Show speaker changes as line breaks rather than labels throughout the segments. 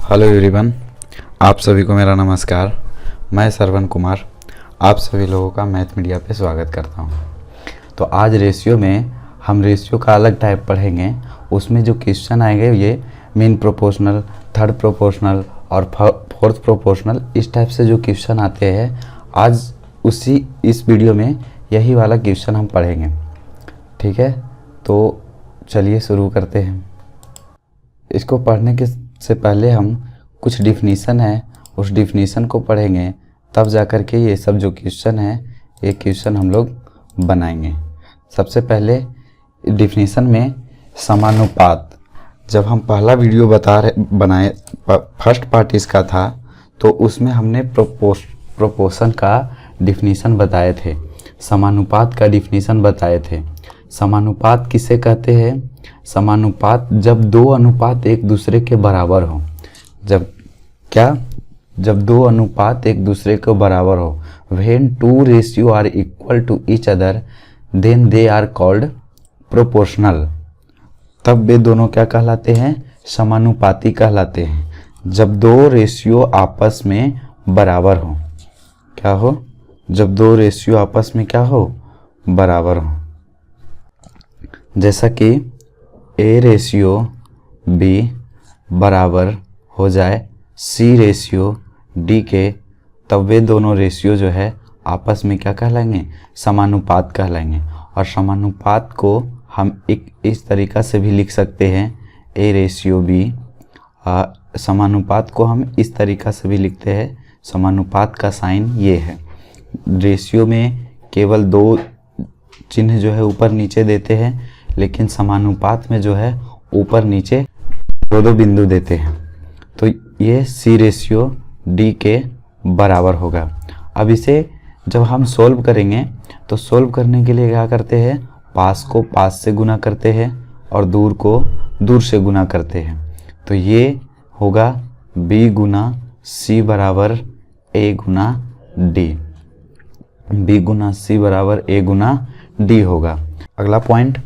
Hello everyone, आप सभी को मेरा नमस्कार। मैं श्रवण कुमार आप सभी लोगों का मैथ मीडिया पे स्वागत करता हूं। तो आज रेशियो में हम रेशियो का अलग टाइप पढ़ेंगे। उसमें जो क्वेश्चन आएंगे ये मीन प्रोपोर्शनल, थर्ड प्रोपोर्शनल और फोर्थ प्रोपोर्शनल, इस टाइप से जो क्वेश्चन आते हैं आज इस वीडियो में यही वाला क्वेश्चन हम पढ़ेंगे। ठीक है, तो चलिए शुरू करते हैं। इसको पढ़ने के से पहले हम कुछ डिफिनीसन है उस डिफिनीसन को पढ़ेंगे, तब जाकर के ये सब जो क्वेश्चन है ये क्वेश्चन हम लोग बनाएंगे। सबसे पहले डिफिनीसन में समानुपात, जब हम पहला वीडियो बनाए फर्स्ट पार्ट इसका था, तो उसमें हमने प्रोपोर्शन का डिफिनीसन बताए थे, समानुपात का डिफिनीसन बताए थे। समानुपात किसे कहते हैं? समानुपात जब दो अनुपात एक दूसरे के बराबर हो। जब दो अनुपात एक दूसरे के बराबर हो, when two ratio are equal to each other then they are called proportional. तब वे दोनों क्या कहलाते हैं? समानुपाती कहलाते हैं। जब दो रेशियो आपस में बराबर हो, क्या हो? जब दो रेशियो आपस में क्या हो? बराबर हो। जैसा कि ए रेशियो बी बराबर हो जाए सी रेशियो डी के, तब वे दोनों रेशियो जो है आपस में क्या कहलाएंगे? समानुपात कहलाएंगे। और समानुपात को हम इस तरीक़ा से भी लिख सकते हैं, ए रेशियो बी। समानुपात को हम इस तरीक़ा से भी लिखते हैं, समानुपात का साइन ये है। रेशियो में केवल दो चिन्ह जो है ऊपर नीचे देते हैं, लेकिन समानुपात में जो है ऊपर नीचे दो बिंदु देते हैं। तो ये सी रेशियो डी के बराबर होगा। अब इसे जब हम सोल्व करेंगे तो सोल्व करने के लिए क्या करते हैं? पास को पास से गुना करते हैं और दूर को दूर से गुना करते हैं। तो ये होगा बी गुना सी बराबर ए गुना डी। बी गुना सी बराबर ए गुना डी होगा। अगला point,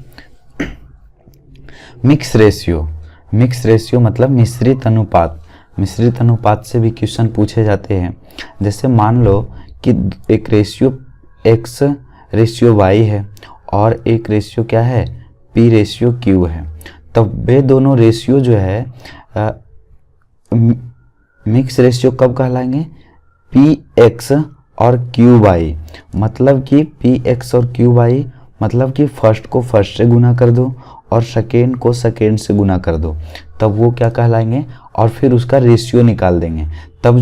mix ratio. Mix ratio मतलब मिश्रित अनुपात। मिश्रित अनुपात से भी क्वेश्चन पूछे जाते हैं। जैसे मान लो कि एक रेशियो x रेशियो y है और एक रेशियो क्या है? p रेशियो q है। तब वे दोनों रेशियो जो है मिक्स रेशियो कब कहलाएंगे? px और qy। मतलब कि px और qy मतलब कि फर्स्ट को फर्स्ट से गुना कर दो और सेकेंड को सेकेंड से गुना कर दो, तब वो क्या कहलाएंगे? और फिर उसका रेशियो निकाल देंगे, तब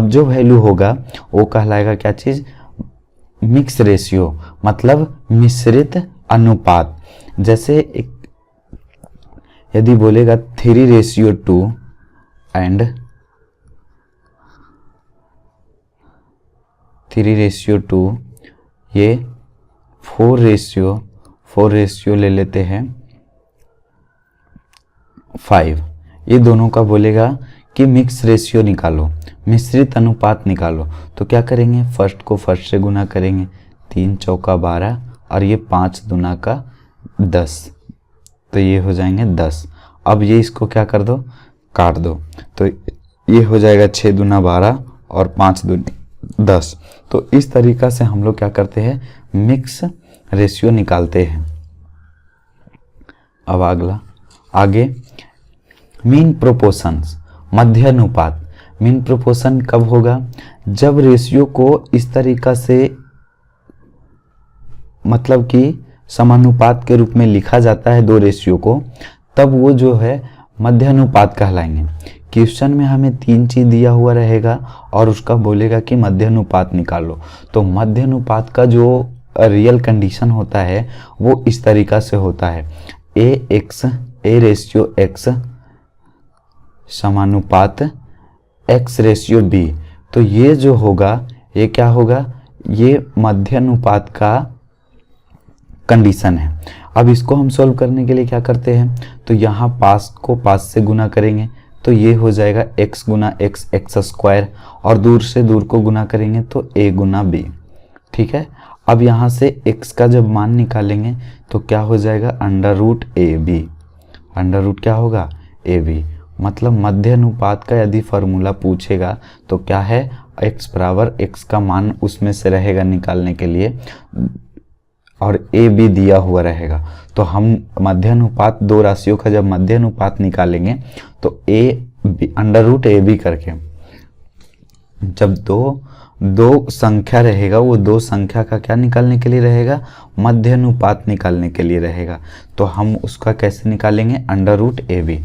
जो वैल्यू होगा वो कहलाएगा क्या चीज़? मिक्स रेशियो मतलब मिश्रित अनुपात। जैसे यदि बोलेगा 3:2 एंड 3:2, ये 4 ले लेते हैं 5, ये दोनों का बोलेगा कि मिक्स रेशियो निकालो, मिश्रित अनुपात निकालो। तो क्या करेंगे? फर्स्ट को फर्स्ट से गुना करेंगे, 3 चौका 12 और ये 5 दूना का 10, तो ये हो जाएंगे 10। अब ये इसको क्या कर दो? काट दो, तो ये हो जाएगा 6 दूना 12 और 5 दूनी 10। तो इस तरीक़ा से हम लोग क्या करते हैं? मिक्स रेशियो निकालते हैं। अब आगे मीन प्रोपोर्शंस, मध्य अनुपात। मीन प्रोपोर्शन कब होगा? जब रेशियो को इस तरीक़ा से मतलब कि समानुपात के रूप में लिखा जाता है दो रेशियो को, तब वो जो है मध्य अनुपात कहलाएंगे। क्वेश्चन में हमें 3 चीज़ दिया हुआ रहेगा और उसका बोलेगा कि मध्य अनुपात निकालो। तो मध्य अनुपात का जो रियल कंडीशन होता है वो इस तरीक़ा से होता है, A ratio x समानुपात x ratio b। तो ये जो होगा ये क्या होगा? ये मध्य अनुपात का कंडीशन है। अब इसको हम सॉल्व करने के लिए क्या करते हैं? तो यहाँ पास को पास से गुना करेंगे, तो ये हो जाएगा x गुना x स्क्वायर, और दूर से दूर को गुना करेंगे तो a गुना b। ठीक है, अब यहाँ से x का जब मान निकालेंगे तो क्या हो जाएगा? Under root A B. Under root क्या होगा? ए बी मतलब मध्य अनुपात का यदि फार्मूला पूछेगा तो क्या है, x बराबर x का मान उसमें से रहेगा निकालने के लिए, और a भी दिया हुआ रहेगा। तो हम मध्य अनुपात, दो राशियों का जब मध्य अनुपात निकालेंगे तो अंडर रूट ए बी करके, जब दो संख्या रहेगा, वो दो संख्या का क्या निकालने के लिए रहेगा, मध्य अनुपात निकालने के लिए रहेगा। तो हम उसका कैसे निकालेंगे, अंडर रूट ए बी।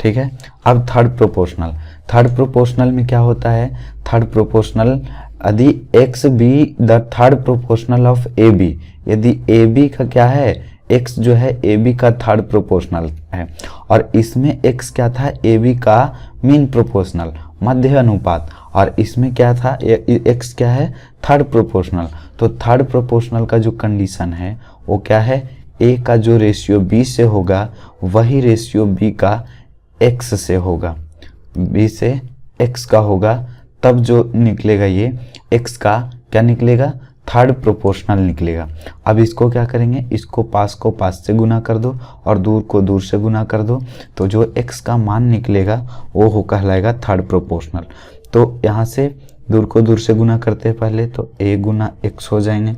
ठीक है। अब थर्ड प्रोपोर्शनल में क्या होता है, थर्ड प्रोपोर्शनल, यदि X B the third proportional of A B, यदि ए बी का क्या है, एक्स जो है ए बी का थर्ड प्रोपोर्शनल है, और इसमें एक्स क्या था, ए बी का मीन प्रोपोर्शनल, मध्य अनुपात, और इसमें क्या था, एक्स क्या है, थर्ड प्रोपोर्शनल। तो थर्ड प्रोपोर्शनल का जो कंडीशन है वो क्या है, ए का जो रेशियो बी से होगा वही रेशियो बी का एक्स से होगा, बी से एक्स का होगा, तब जो निकलेगा ये एक्स का क्या निकलेगा, थर्ड प्रोपोर्शनल निकलेगा। अब इसको क्या करेंगे, इसको पास को पास से गुना कर दो और दूर को दूर से गुना कर दो, तो जो एक्स का मान निकलेगा वो हो कहलाएगा थर्ड प्रोपोर्शनल। तो यहाँ से दूर को दूर से गुना करते हैं पहले, तो a गुना x हो जाएंगे,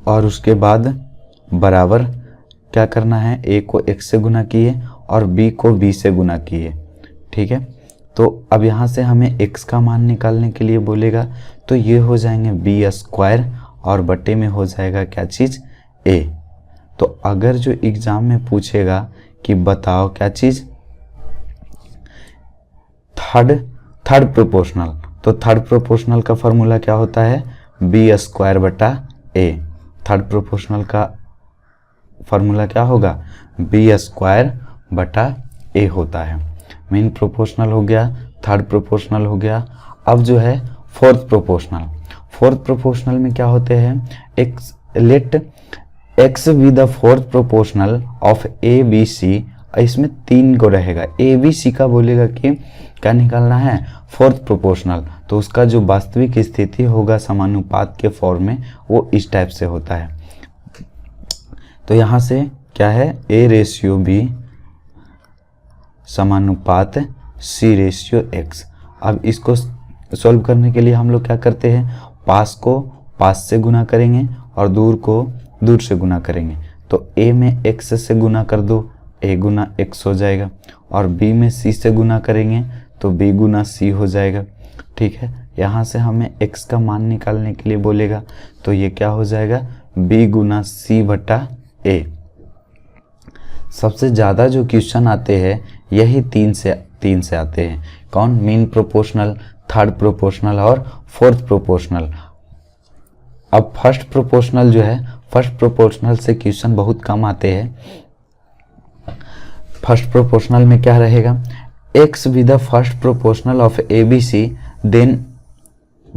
और उसके बाद बराबर क्या करना है, a को x से गुना किए और b को b से गुना किए। ठीक है। तो अब यहाँ से हमें x का मान निकालने के लिए बोलेगा, तो ये हो जाएंगे b स्क्वायर और बटे में हो जाएगा क्या चीज़, a। तो अगर जो एग्ज़ाम में पूछेगा कि बताओ क्या चीज़, थर्ड प्रोपोर्शनल, तो थर्ड प्रोपोर्शनल का फॉर्मूला क्या होता है, बी स्क्वायर बटा ए। थर्ड प्रोपोर्शनल का फॉर्मूला क्या होगा, बी स्क्वायर बटा ए होता है। मेन प्रोपोर्शनल हो गया, थर्ड प्रोपोर्शनल हो गया। अब जो है फोर्थ प्रोपोर्शनल में क्या होते हैं, X, let X B the fourth proportional of A B C. इसमें 3 को रहेगा, ए बी सी का बोलेगा कि क्या निकालना है, फोर्थ प्रोपोर्शनल। तो उसका जो वास्तविक स्थिति होगा समानुपात के फॉर्म में, वो इस टाइप से होता है। तो यहाँ से क्या है, ए रेशियो बी समानुपात सी रेशियो एक्स। अब इसको सॉल्व करने के लिए हम लोग क्या करते हैं, पास को पास से गुना करेंगे और दूर को दूर से गुना करेंगे। तो a में x से गुना कर दो, a गुना x हो जाएगा, और b में c से गुना करेंगे तो b गुना c हो जाएगा। ठीक है। यहाँ से हमें x का मान निकालने के लिए बोलेगा, तो ये क्या हो जाएगा, b गुना c बटा a। सबसे ज़्यादा जो क्वेश्चन आते हैं यही तीन से आते हैं। कौन, मीन प्रोपोर्शनल, थर्ड प्रोपोर्शनल और फोर्थ प्रोपोर्शनल। अब फर्स्ट प्रोपोर्शनल जो है, फर्स्ट प्रोपोर्शनल से क्वेश्चन बहुत कम आते हैं। फर्स्ट प्रोपोर्शनल में क्या रहेगा, X with the first proportional of A B C, then,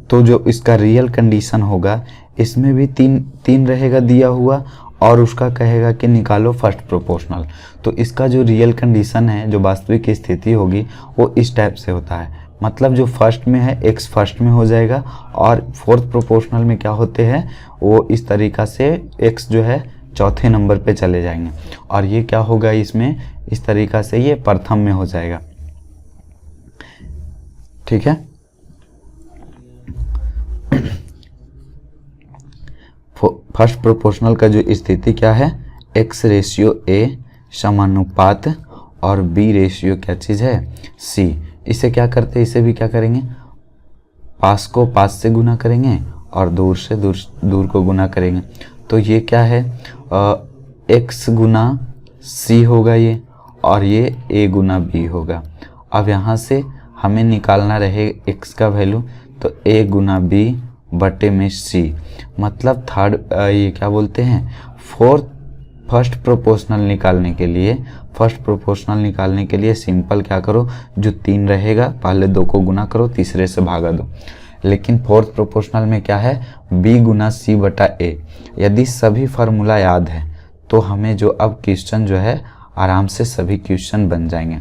तो जो इसका रियल कंडीशन होगा इसमें भी तीन रहेगा दिया हुआ, और उसका कहेगा कि निकालो फर्स्ट प्रोपोर्शनल। तो इसका जो रियल कंडीशन है, जो वास्तविक स्थिति होगी, वो इस टाइप से होता है। मतलब जो फर्स्ट में है एक्स फर्स्ट में हो जाएगा, और फोर्थ प्रोपोर्शनल में क्या होते हैं, वो इस तरीक़ा से एक्स जो है चौथे नंबर पे चले जाएंगे, और ये क्या होगा इसमें, इस तरीक़ा से ये प्रथम में हो जाएगा। ठीक है। फर्स्ट प्रोपोर्शनल का जो स्थिति क्या है, x रेशियो a समानुपात और b रेशियो क्या चीज़ है, c। इसे क्या करते हैं, इसे भी क्या करेंगे, पास को पास से गुना करेंगे और दूर से दूर को गुना करेंगे। तो ये क्या है, x गुना c होगा ये, और ये a गुना b होगा। अब यहाँ से हमें निकालना रहे x का वैल्यू, तो a गुना b बटे में c। मतलब थर्ड, ये क्या बोलते हैं, फर्स्ट प्रोपोर्शनल निकालने के लिए सिंपल क्या करो, जो 3 रहेगा पहले 2 को गुना करो, तीसरे से भागा दो। लेकिन फोर्थ प्रोपोर्शनल में क्या है, b गुना c बटा a। यदि सभी फार्मूला याद है तो हमें जो अब क्वेश्चन जो है आराम से सभी क्वेश्चन बन जाएंगे।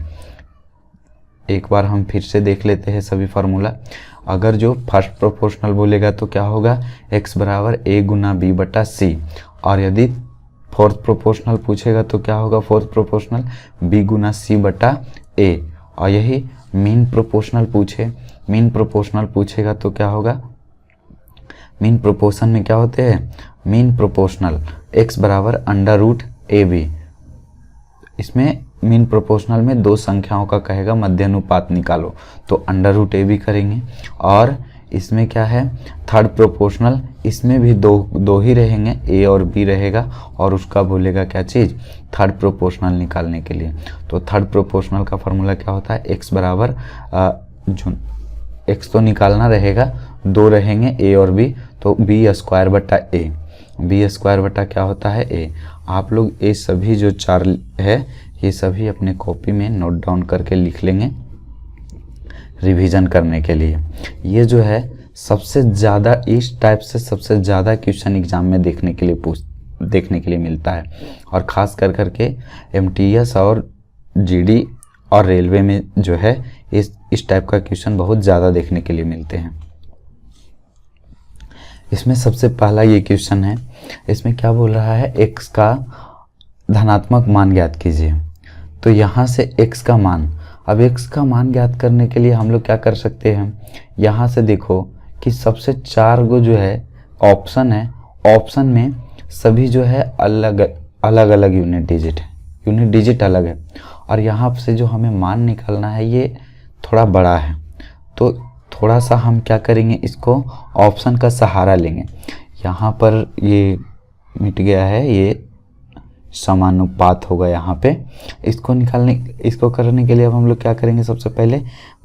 एक बार हम फिर से देख लेते हैं सभी फार्मूला। अगर जो फर्स्ट प्रोपोर्शनल बोलेगा तो क्या होगा, x बराबर a गुना b बटा c, और यदि फोर्थ प्रोपोर्शनल पूछेगा तो क्या होगा फोर्थ प्रोपोर्शनल, बी गुना सी बटा ए। और यही मीन प्रोपोर्शनल पूछेगा तो क्या होगा, मीन प्रोपोर्शन में क्या होते हैं, मीन प्रोपोर्शनल x बराबर अंडर रूट ए बी। इसमें मीन प्रोपोर्शनल में दो संख्याओं का कहेगा मध्य अनुपात निकालो, तो अंडर रूट ए बी करेंगे। और इसमें क्या है थर्ड प्रोपोर्शनल, इसमें भी दो ही रहेंगे, ए और बी रहेगा, और उसका बोलेगा क्या चीज़, थर्ड प्रोपोर्शनल निकालने के लिए। तो थर्ड प्रोपोर्शनल का फॉर्मूला क्या होता है, x बराबर जो x तो निकालना रहेगा, दो रहेंगे ए और बी, तो बी स्क्वायर बटा ए, बी स्क्वायर बटा क्या होता है ए। आप लोग ये सभी जो चार है ये सभी अपने कॉपी में नोट डाउन करके लिख लेंगे रिवीजन करने के लिए। ये जो है सबसे ज़्यादा इस टाइप से सबसे ज़्यादा क्वेश्चन एग्जाम में देखने के लिए मिलता है, और ख़ास कर करके एमटीएस और जीडी और रेलवे में जो है इस टाइप का क्वेश्चन बहुत ज़्यादा देखने के लिए मिलते हैं। इसमें सबसे पहला ये क्वेश्चन है, इसमें क्या बोल रहा है, x का धनात्मक मान ज्ञात कीजिए। तो यहाँ से x का मान, अब x का मान ज्ञात करने के लिए हम लोग क्या कर सकते हैं, यहाँ से देखो कि सबसे चार गो जो है ऑप्शन है, ऑप्शन में सभी जो है अलग अलग यूनिट डिजिट है, यूनिट डिजिट अलग है, और यहाँ से जो हमें मान निकालना है ये थोड़ा बड़ा है, तो थोड़ा सा हम क्या करेंगे, इसको ऑप्शन का सहारा लेंगे। यहाँ पर ये मिट गया है, ये समानुपात होगा यहाँ पे। इसको करने के लिए अब हम लोग क्या करेंगे, सबसे पहले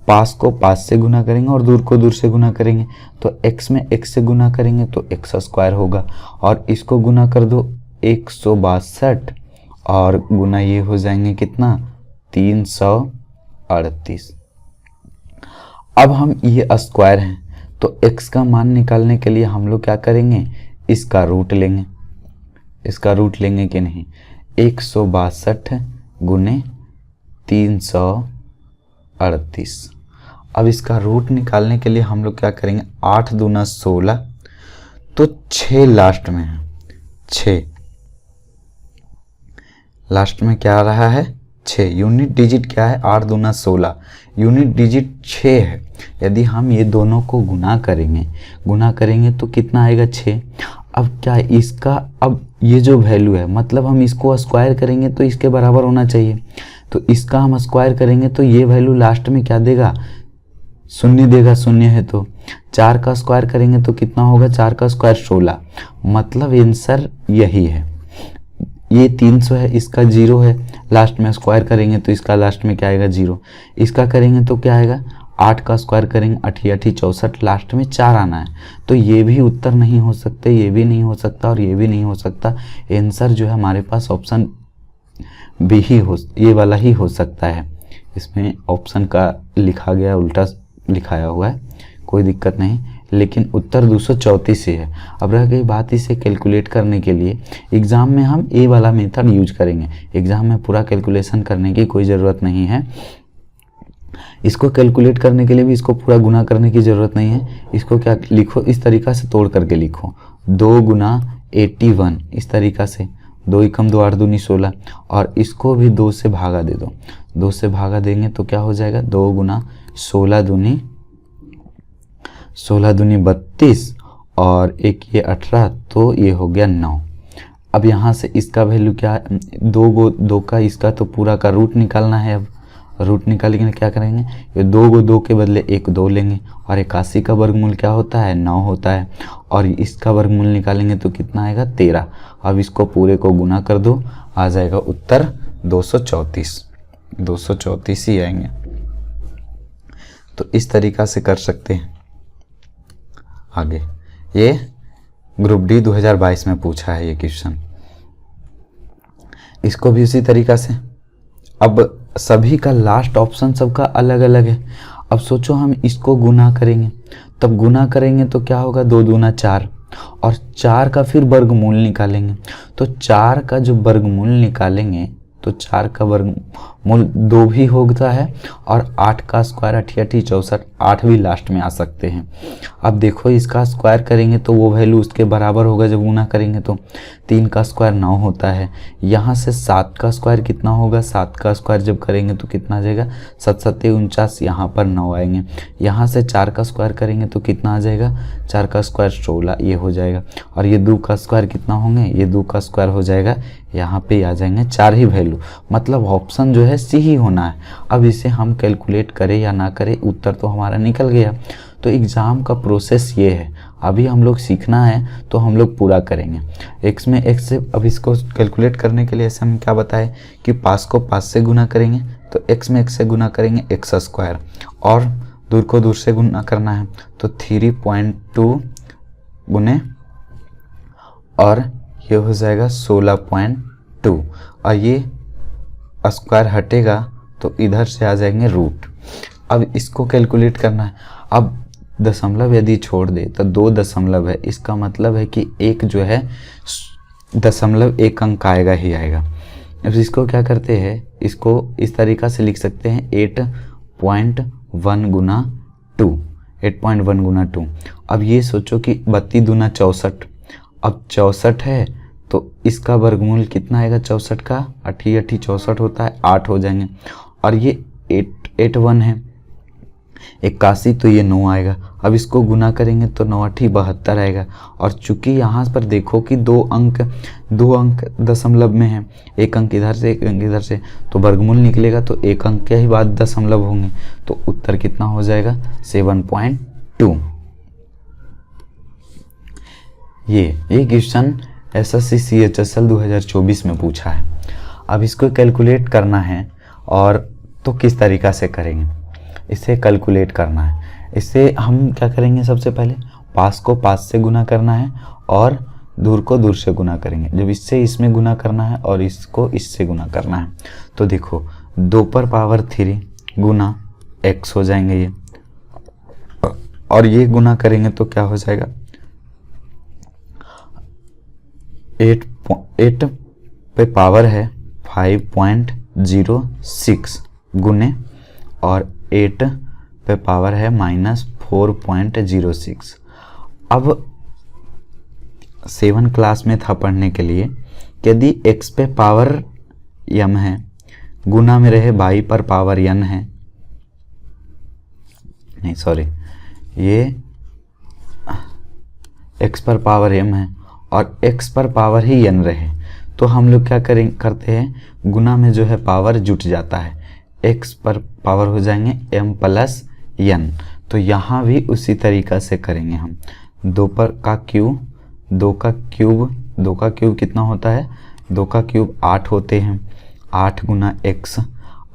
पास को पास से गुना करेंगे और दूर को दूर से गुना करेंगे। तो x में x से गुना करेंगे तो x स्क्वायर होगा, और इसको गुना कर दो 162 और गुना ये हो जाएंगे कितना 338। अब हम ये स्क्वायर हैं तो x का मान निकालने के लिए हम लोग क्या करेंगे, इसका रूट लेंगे, इसका रूट लेंगे कि नहीं, 162 गुने 338। अब इसका रूट निकालने के लिए हम लोग क्या करेंगे, 8 दूना 16, तो 6 लास्ट में है, 6 लास्ट में क्या आ रहा है 6। यूनिट डिजिट क्या है, 8 दूना 16, यूनिट डिजिट 6 है। यदि हम ये दोनों को गुना करेंगे तो कितना आएगा 6। अब क्या इसका, अब ये जो वैल्यू है मतलब हम इसको स्क्वायर करेंगे तो इसके बराबर होना चाहिए, तो इसका हम स्क्वायर करेंगे तो ये वैल्यू लास्ट में क्या देगा, शून्य देगा, शून्य है तो 4 का स्क्वायर करेंगे तो कितना होगा, 4 का स्क्वायर 16, मतलब आंसर यही है। ये 300 है, इसका 0 है, लास्ट में स्क्वायर करेंगे तो इसका लास्ट में क्या आएगा 0, इसका करेंगे तो क्या आएगा, 8 का स्क्वायर करेंगे 8 8 64, लास्ट में 4 आना है। तो ये भी उत्तर नहीं हो सकते, ये भी नहीं हो सकता और ये भी नहीं हो सकता। आंसर जो है हमारे पास ऑप्शन बी ही ये वाला ही हो सकता है। इसमें ऑप्शन का लिखा गया उल्टा लिखाया हुआ है, कोई दिक्कत नहीं, लेकिन उत्तर 234 ही है। अब रह गई बात इसे कैलकुलेट करने के लिए, एग्ज़ाम में हम ए वाला मेथड यूज करेंगे, एग्ज़ाम में पूरा कैलकुलेशन करने की कोई ज़रूरत नहीं है। इसको कैलकुलेट करने के लिए भी इसको पूरा गुना करने की ज़रूरत नहीं है। इसको क्या लिखो, इस तरीक़ा से तोड़ करके लिखो, 2 गुना 81, इस तरीक़ा से 2 एकम 2 8 दूनी 16, और इसको भी 2 से भागा दे दो, 2 से भागा देंगे तो क्या हो जाएगा, 2 गुना 16 दूनी 32 और एक ये 18, तो ये हो गया 9। अब यहाँ से इसका वैल्यू क्या है, 2 का इसका तो पूरा का रूट निकालना है। अब रूट निकालेंगे क्या करेंगे, ये 2 के बदले 1 2 लेंगे, और 81 का वर्गमूल क्या होता है 9 होता है, और इसका वर्गमूल निकालेंगे तो कितना आएगा 13। अब इसको पूरे को गुना कर दो, आ जाएगा उत्तर 234 ही आएंगे। तो इस तरीक़ा से कर सकते हैं। आगे ये ग्रुप डी 2022 में पूछा है ये क्वेश्चन, इसको भी उसी तरीक़ा से। अब सभी का लास्ट ऑप्शन सबका अलग अलग है। अब सोचो हम इसको गुना करेंगे, तब गुना करेंगे तो क्या होगा, 2 दूना 4, और 4 का फिर वर्गमूल निकालेंगे, तो 4 का जो वर्गमूल निकालेंगे तो 4 का वर्गमूल 2 भी होता है और 8 का स्क्वायर 88 64 8 भी लास्ट में आ सकते हैं। अब देखो इसका स्क्वायर करेंगे तो वो वैल्यू उसके बराबर होगा जब गुना करेंगे तो 3 का स्क्वायर 9 होता है। यहाँ से 7 का स्क्वायर कितना होगा, 7 का स्क्वायर जब करेंगे तो कितना आ जाएगा 7 7 49, यहाँ पर 9 आएंगे। यहाँ से 4 का स्क्वायर करेंगे तो कितना आ जाएगा 4 का स्क्वायर 16 ये हो जाएगा। और ये 2 का स्क्वायर कितना होंगे, ये 2 का स्क्वायर हो जाएगा, यहाँ पे आ जाएंगे 4 ही वैल्यू, मतलब ऑप्शन जो है सी ही होना है। अब इसे हम कैलकुलेट करें या ना करें उत्तर तो हमारा निकल गया। तो एग्ज़ाम का प्रोसेस ये है, अभी हम लोग सीखना है तो हम लोग पूरा करेंगे। x में x से, अब इसको कैलकुलेट करने के लिए ऐसे हम क्या बताएं कि 5 को 5 से गुना करेंगे तो x में x से गुना करेंगे x स्क्वायर, और दूर को दूर से गुना करना है तो 3.2 गुने और ये हो जाएगा 16.2, और ये स्क्वायर हटेगा तो इधर से आ जाएंगे रूट। अब इसको कैलकुलेट करना है। अब दशमलव यदि छोड़ दे तो 2 दशमलव है, इसका मतलब है कि एक जो है 0.1 अंक आएगा ही आएगा। अब इसको क्या करते हैं, इसको इस तरीक़ा से लिख सकते हैं 8.1 गुना 2, 8.1 गुना 2। अब ये सोचो कि 32 दूना 64, अब 64 है तो इसका वर्गमूल कितना आएगा 64 का, 8 8 64 होता है, 8 हो जाएंगे। और ये 881 है 81, तो ये 9 आएगा। अब इसको गुना करेंगे तो 9 8 72 आएगा। और चूंकि यहाँ पर देखो कि दो अंक दशमलव में है, एक अंक इधर से एक अंक इधर से, तो वर्गमूल निकलेगा तो एक अंक के ही बाद दशमलव होंगे, तो उत्तर कितना हो जाएगा 7.2। ये क्वेश्चन SSC CHSL 2024 में पूछा है। अब इसको कैलकुलेट करना है, और तो किस तरीक़ा से करेंगे, इसे कैलकुलेट करना है। इसे हम क्या करेंगे, सबसे पहले 5 को 5 से गुना करना है और दूर को दूर से गुना करेंगे। जब इससे इसमें गुना करना है और इसको इससे गुना करना है तो देखो 2 पर पावर 3 गुना x हो जाएंगे ये, और ये गुना करेंगे तो क्या हो जाएगा 8 पे पावर है 5.06 गुने और 8 पे पावर है -4.06। अब 7 क्लास में था पढ़ने के लिए, यदि x पे पावर m है गुना में रहे y पर पावर n है, नहीं सॉरी, ये x पर पावर m है और x पर पावर ही n रहे, तो हम लोग क्या करते हैं, गुना में जो है पावर जुट जाता है, x पर पावर हो जाएंगे m प्लस n। तो यहाँ भी उसी तरीक़ा से करेंगे हम। 2 का क्यूब कितना होता है, 2 का क्यूब 8 होते हैं, 8 गुना x।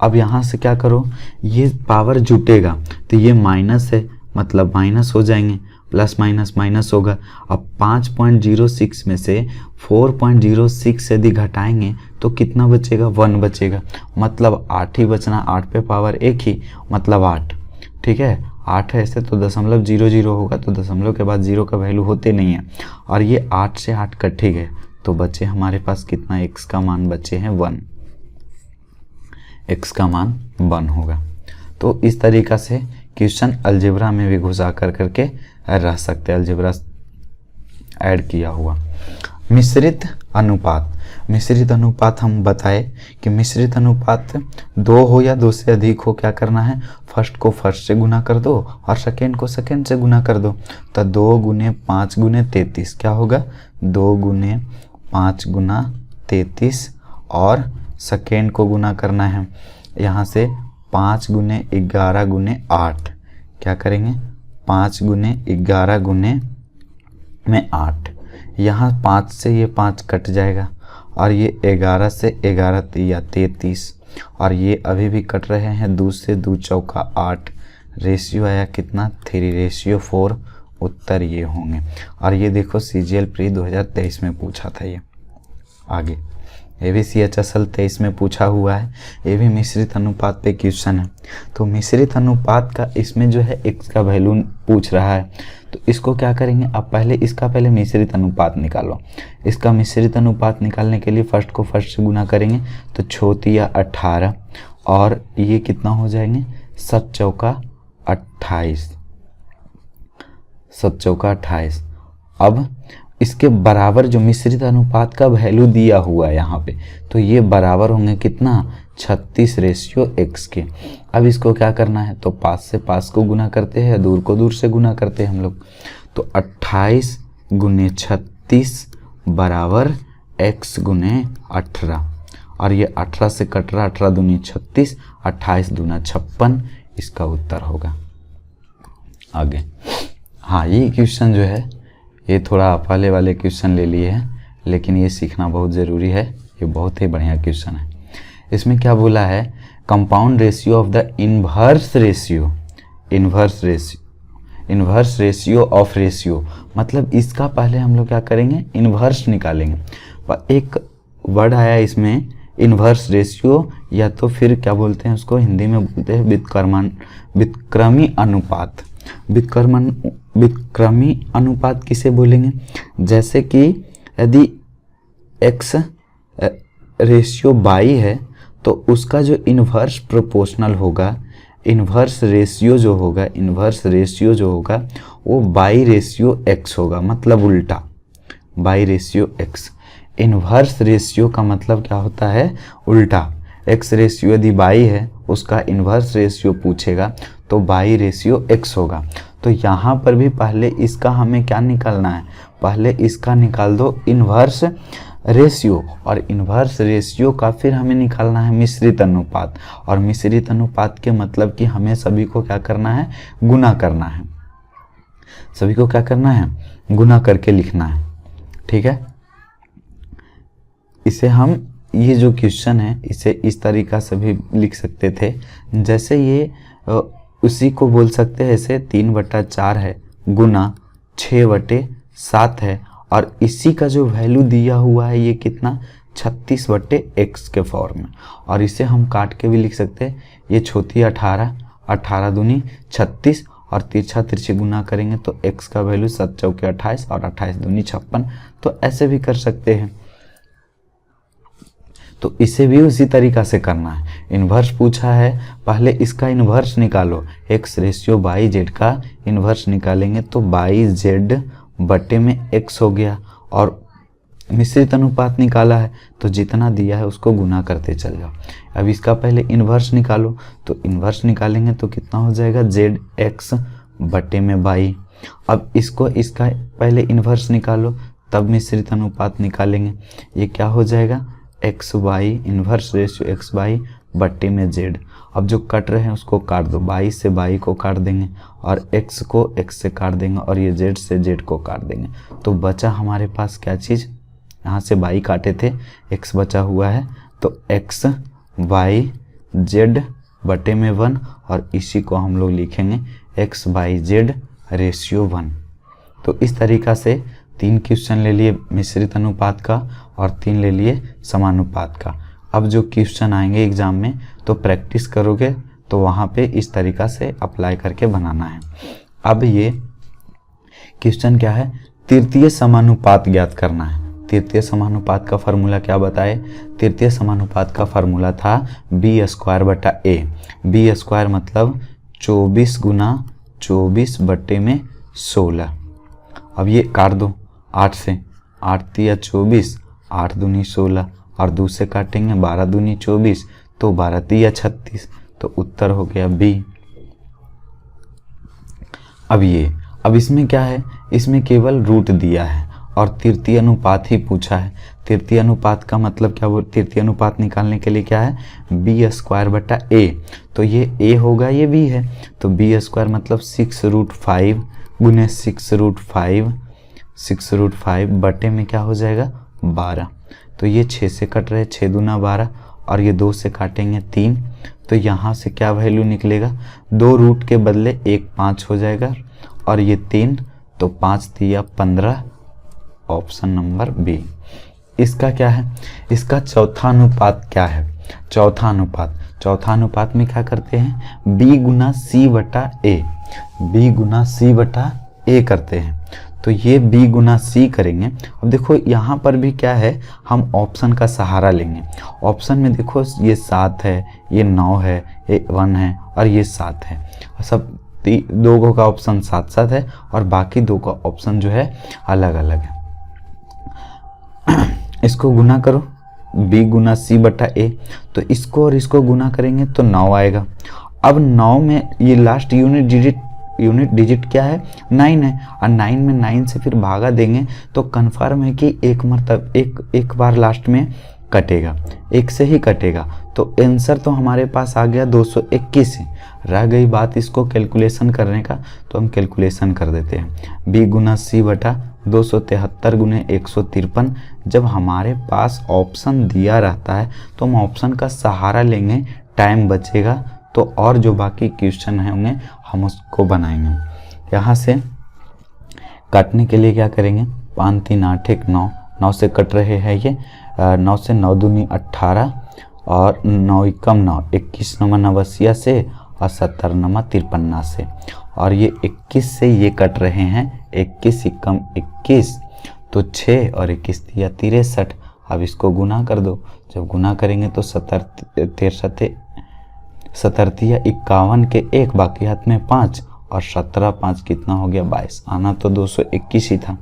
अब यहाँ से क्या करो, ये पावर जुटेगा तो ये माइनस है, मतलब माइनस हो जाएंगे, प्लस माइनस माइनस होगा। अब 5.06 में से 4.06 यदि घटाएंगे तो कितना बचेगा, 1 बचेगा, मतलब 8 ही बचना, 8 पे पावर 1 ही, मतलब 8। ठीक है, 8 है ऐसे तो 0.00 होगा, तो दशमलव के बाद 0 का वैल्यू होते नहीं है, और ये 8 से 8 कट गए तो बचे हमारे पास कितना, x का मान बचे हैं 1, x का मान 1 होगा। तो इस तरीक़ा से क्वेश्चन अलजेब्रा में भी घुसा करके रह सकते हैं, अलजेब्रा ऐड किया हुआ। मिश्रित अनुपात हम बताए कि मिश्रित अनुपात 2 हो या 2 से अधिक हो, क्या करना है, फर्स्ट को फर्स्ट से गुना कर दो और सेकेंड को सेकेंड से गुना कर दो। तो 2 गुने 5 गुने 33 क्या होगा, 2 गुने 5 गुना 33, और सेकेंड को गुना करना है यहाँ से 5 गुने 11 गुने 8, क्या करेंगे 5 गुने 11 गुने में 8, यहाँ 5 से ये 5 कट जाएगा, और ये 11 से 11 या 33, और ये अभी भी कट रहे हैं, 2 से 2 चौका 8, रेशियो आया कितना 3:4, उत्तर ये होंगे। और ये देखो CGL प्री 2023 में पूछा था ये। आगे ये भी CHSL 23 में पूछा हुआ है, ये भी मिश्रित अनुपात पे क्वेश्चन है। तो मिश्रित अनुपात का इसमें जो है x का वैल्यू पूछ रहा है, तो इसको क्या करेंगे, अब पहले मिश्रित अनुपात निकालो। इसका मिश्रित अनुपात निकालने के लिए फर्स्ट को फर्स्ट से गुना करेंगे, तो 6 × 18 और ये कितना हो जाएंगे, 7 चौका 28, 7 चौका 28। अब इसके बराबर जो मिश्रित अनुपात का वैल्यू दिया हुआ है यहाँ पे, तो ये बराबर होंगे कितना, 36:x के। अब इसको क्या करना है, तो 5 से 5 को गुना करते हैं, दूर को दूर से गुना करते हैं हम लोग। तो 28 × 36 बराबर x × 18, और ये 18 से कट रहा, 18 दूनी 36, 28 दूना 56, इसका उत्तर होगा। आगे हाँ, ये क्वेश्चन जो है ये थोड़ा पहले वाले क्वेश्चन ले लिए हैं, लेकिन ये सीखना बहुत ज़रूरी है, ये बहुत ही बढ़िया क्वेश्चन है। इसमें क्या बोला है, compound ratio of the inverse ratio of ratio, मतलब इसका पहले हम लोग क्या करेंगे, इन्वर्स निकालेंगे। एक वर्ड आया इसमें इन्वर्स रेशियो, या तो फिर क्या बोलते हैं उसको, हिंदी में बोलते हैं व्युत्क्रमी अनुपात। व्युत्क्रमी अनुपात किसे बोलेंगे, जैसे कि यदि x रेशियो बाई है तो उसका जो इन्वर्स प्रोपोर्शनल होगा, इन्वर्स रेशियो जो होगा वो बाई रेशियो x होगा, मतलब उल्टा, by ratio x। Inverse ratio का मतलब क्या होता है, उल्टा। x रेशियो यदि बाई है, उसका इन्वर्स रेशियो पूछेगा तो बाई रेशियो x होगा। तो यहाँ पर भी पहले इसका हमें क्या निकालना है, पहले इसका निकाल दो इन्वर्स रेशियो, और इन्वर्स रेशियो का फिर हमें निकालना है मिश्रित अनुपात। और मिश्रित अनुपात के मतलब कि हमें सभी को क्या करना है, गुना करना है, सभी को क्या करना है, गुना करके लिखना है। ठीक है, इसे हम, ये जो क्वेश्चन है इसे इस तरीका से भी लिख सकते थे, जैसे ये उसी को बोल सकते हैं, ऐसे 3/4 है गुना 6/7 है, और इसी का जो वैल्यू दिया हुआ है ये कितना, 36/x के फॉर्म में। और इसे हम काट के भी लिख सकते हैं, ये 18, 18 दूनी 36, और तिरछा तिरछी गुना करेंगे तो x का वैल्यू 7 चौके 28 और 28 दूनी 56। तो ऐसे भी कर सकते हैं, तो इसे भी उसी तरीका से करना है। इन्वर्स पूछा है, पहले इसका इन्वर्स निकालो, x रेशियो बाई जेड का इन्वर्स निकालेंगे तो बाई जेड बटे में x हो गया, और मिश्रित अनुपात निकाला है तो जितना दिया है उसको गुना करते चल जाओ। अब इसका पहले इन्वर्स निकालो, तो इन्वर्स निकालेंगे तो कितना हो जाएगा, जेड एक्स बटे में बाई। अब इसको, इसका पहले इन्वर्स निकालो तब मिश्रित अनुपात निकालेंगे, ये क्या हो जाएगा, x by, inverse ratio x by बट्टे में जेड। अब जो कट रहे हैं उसको काट दो, बाई से बाई को काट देंगे और एक्स को एक्स से काट देंगे और ये जेड से जेड को काट देंगे। तो बचा हमारे पास क्या चीज़, यहाँ से बाई काटे थे, एक्स बचा हुआ है, तो एक्स बाई जेड बटे में 1, और इसी को हम लोग लिखेंगे एक्स बाई जेड रेशियो 1। तो इस तरीक़ा से 3 क्वेश्चन ले लिए मिश्रित अनुपात का और 3 ले लिए समानुपात का। अब जो क्वेश्चन आएंगे एग्जाम में तो प्रैक्टिस करोगे तो वहाँ पे इस तरीक़ा से अप्लाई करके बनाना है। अब ये क्वेश्चन क्या है, तृतीय समानुपात ज्ञात करना है। तृतीय समानुपात का फार्मूला क्या बताए, तृतीय समानुपात का फार्मूला था b² a। b² मतलब 24 गुना 24 बटे में 16। अब ये काट दो 8 से, 8 तिया 24, 8 दूनी 16 और 2 से काटेंगे 12 दूनी 24, तो 12 तिया 36, तो उत्तर हो गया बी। अब इसमें क्या है, इसमें केवल रूट दिया है और तृतीय अनुपात ही पूछा है। तृतीय अनुपात का मतलब क्या, वो तृतीय अनुपात निकालने के लिए क्या है, b² a। तो ये a होगा, ये b है, तो b² मतलब 6√5 गुने 6√5, 6√5 बटे में क्या हो जाएगा 12। तो ये 6 से कट रहे, 6 दूना 12 और ये 2 से काटेंगे 3, तो यहाँ से क्या वैल्यू निकलेगा, 2 रूट के बदले 1 5 हो जाएगा और ये 3, तो 5 तिया 15, ऑप्शन नंबर बी। इसका क्या है, इसका चौथा अनुपात क्या है, चौथा अनुपात में क्या करते हैं, b गुना c बटा ए, b गुना c बटा ए करते हैं। तो ये b गुना c करेंगे। अब देखो यहाँ पर भी क्या है, हम ऑप्शन का सहारा लेंगे। ऑप्शन में देखो ये 7 है, ये 9 है, ये 1 है और ये 7 है। सब दो का ऑप्शन 7 है और बाकी 2 का ऑप्शन जो है अलग अलग है। इसको गुना करो, b गुना c बटा ए, तो इसको और इसको गुना करेंगे तो 9 आएगा। अब 9 में ये लास्ट यूनिट डिजिट क्या है, 9 है, और 9 में 9 से फिर भागा देंगे तो कन्फर्म है कि एक बार लास्ट में कटेगा, एक से ही कटेगा। तो आंसर तो हमारे पास आ गया 221 है। रह गई बात इसको कैलकुलेशन करने का, तो हम कैलकुलेशन कर देते हैं। b गुना c बटा 273 गुने 153। जब हमारे पास ऑप्शन दिया रहता है तो हम ऑप्शन का सहारा लेंगे, टाइम बचेगा तो और जो बाकी क्वेश्चन होंगे हम उसको बनाएंगे। यहाँ से काटने के लिए क्या करेंगे, 5 3 8 1 9, 9 से कट रहे हैं ये, 9 से 9 दूनी 18 और 9 एकम 9, 21 नमा नवसिया से और 70 नमा 53 से, और ये 21 से ये कट रहे हैं, 21 एकम 21 तो 6 और 21 दिया 63। अब इसको गुना कर दो, जब गुना करेंगे तो 17 51 के 1 बाकी हाथ में 5 और 17 5 कितना हो गया 22, आना तो 221 ही था।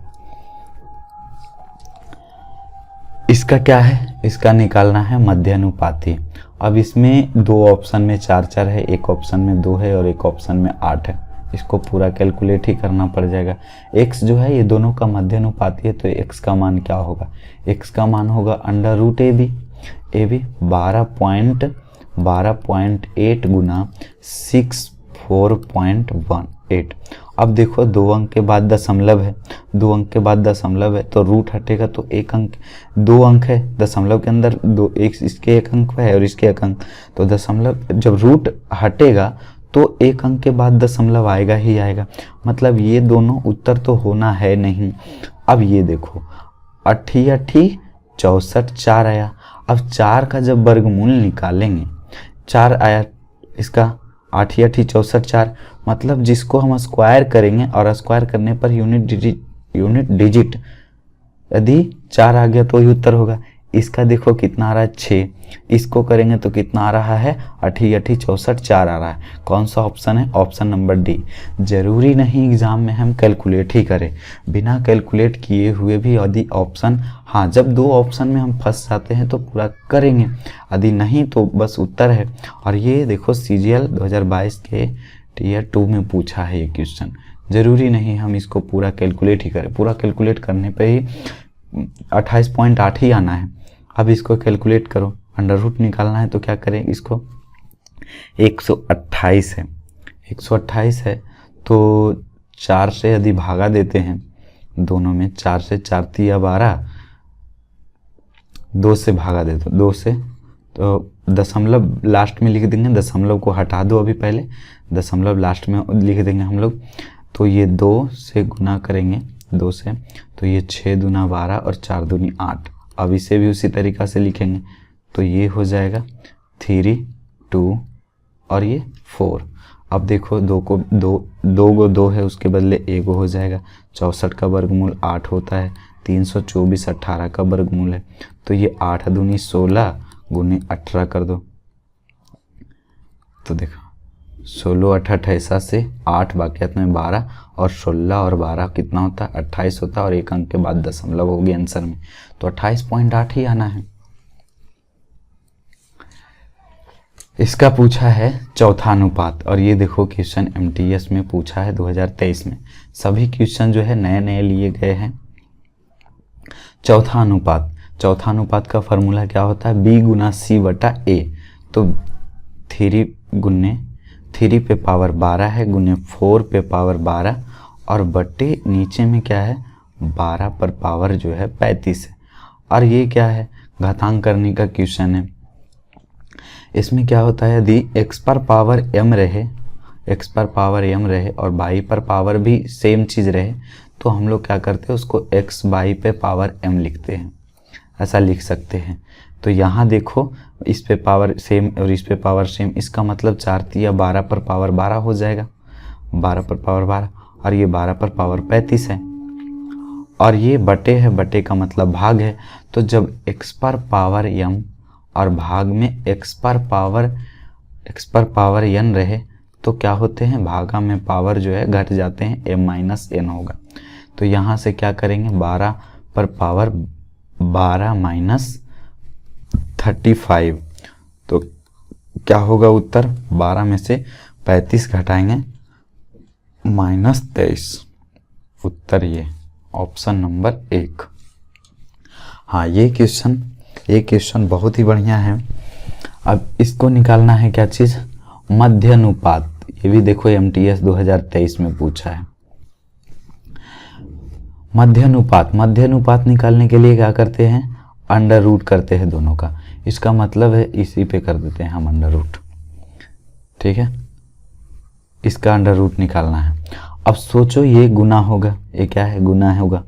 इसका क्या है, इसका निकालना है मध्य अनुपाती। अब इसमें 2 ऑप्शन में 4 4 है, एक ऑप्शन में 2 है और एक ऑप्शन में 8 है। इसको पूरा कैलकुलेट ही करना पड़ जाएगा। x जो है ये दोनों का मध्य अनुपाती है, तो x का मान क्या होगा, x का मान होगा अंडर रूट ए बी 12.8 गुना 64.18। अब देखो 2 अंक के बाद दशमलव है, 2 अंक के बाद दशमलव है तो रूट हटेगा तो 1 अंक, 2 अंक है दशमलव के अंदर, 2 एक इसके 1 अंक है और इसके 1 अंक, तो दशमलव जब रूट हटेगा तो 1 अंक के बाद दशमलव आएगा ही आएगा। मतलब ये दोनों उत्तर तो होना है नहीं। अब ये देखो 88 64 4 आया। अब 4 का जब वर्गमूल निकालेंगे, 4 आया इसका 88 64 4, मतलब जिसको हम स्क्वायर करेंगे और स्क्वायर करने पर यूनिट डिजिट यदि 4 आ गया तो ही उत्तर होगा। इसका देखो कितना आ रहा है 6, इसको करेंगे तो कितना आ रहा है 88 64 4 आ रहा है। कौन सा ऑप्शन है, ऑप्शन नंबर डी। जरूरी नहीं एग्जाम में हम कैलकुलेट ही करें, बिना कैलकुलेट किए हुए भी यदि ऑप्शन, हाँ जब 2 ऑप्शन में हम फंस जाते हैं तो पूरा करेंगे, यदि नहीं तो बस उत्तर है। और ये देखो CGL 2022 के टीयर 2 में पूछा है ये क्वेश्चन। जरूरी नहीं हम इसको पूरा कैलकुलेट ही करें, पूरा कैलकुलेट करने पे ही 28.8 ही आना है। अब इसको कैलकुलेट करो, अंडर रूट निकालना है तो क्या करें, इसको 128 है, 128 है तो 4 से यदि भागा देते हैं दोनों में, 4 से 4 3 12, 2 से भागा दे दो, 2 से तो दशमलव लास्ट में लिख देंगे, दशमलव को हटा दो अभी, पहले दशमलव लास्ट में लिख देंगे हम लोग। तो ये 2 से गुना करेंगे 2 से, तो ये 6 दूना 12 और 4 दूनी 8। अब इसे भी उसी तरीक़ा से लिखेंगे तो ये हो जाएगा 3 2 और ये 4। अब देखो 2 को 2 है, उसके बदले 1 हो जाएगा। 64 का वर्गमूल 8 होता है, 324 18 का वर्गमूल है, तो ये 8 दूनी 16 गुने 18 कर दो, तो देखो 16 8 28 से 8 बाकियात में 12 और 16 और 12 कितना होता है 28 होता है, और 1 अंक के बाद दशमलव होगी आंसर में, तो 28.8 ही आना है। इसका पूछा है चौथा अनुपात, और ये देखो क्वेश्चन MTS में पूछा है 2023 में। सभी क्वेश्चन जो है नए नए लिए गए हैं। चौथा अनुपात का फॉर्मूला क्या होता है, b गुना c बटा a, तो 3 पे पावर 12 है गुने 4 पे पावर 12 और बट्टे नीचे में क्या है 12 पर पावर जो है 35 है। और ये क्या है, घातांक करने का क्वेश्चन है। इसमें क्या होता है, यदि x पर पावर m रहे और y पर पावर भी सेम चीज़ रहे तो हम लोग क्या करते हैं, उसको x y पे पावर m लिखते हैं। ऐसा लिख सकते हैं। तो यहाँ देखो इस पे पावर सेम और इस पे पावर सेम, इसका मतलब 4 तिया 12 पर पावर 12 हो जाएगा, 12 पर पावर 12, और ये 12 पर पावर 35 है, और ये बटे है, बटे का मतलब भाग है। तो जब x पर पावर m और भाग में x पर पावर n रहे तो क्या होते हैं, भागा में पावर जो है घट जाते हैं, m-n होगा। तो यहाँ से क्या करेंगे, 12 पर पावर 12 माइनस 35, तो क्या होगा उत्तर, 12 में से 35 घटाएंगे -23, उत्तर ये ऑप्शन नंबर 1। हाँ, ये क्वेश्चन बहुत ही बढ़िया है। अब इसको निकालना है क्या चीज़, मध्य अनुपात। ये भी देखो MTS 2023 में पूछा है। मध्य अनुपात निकालने के लिए क्या करते हैं, अंडर रूट करते हैं दोनों का। इसका मतलब है इसी पे कर देते हैं हम अंडर रूट, ठीक है, इसका अंडर रूट निकालना है। अब सोचो ये गुना होगा, ये क्या है, गुना होगा,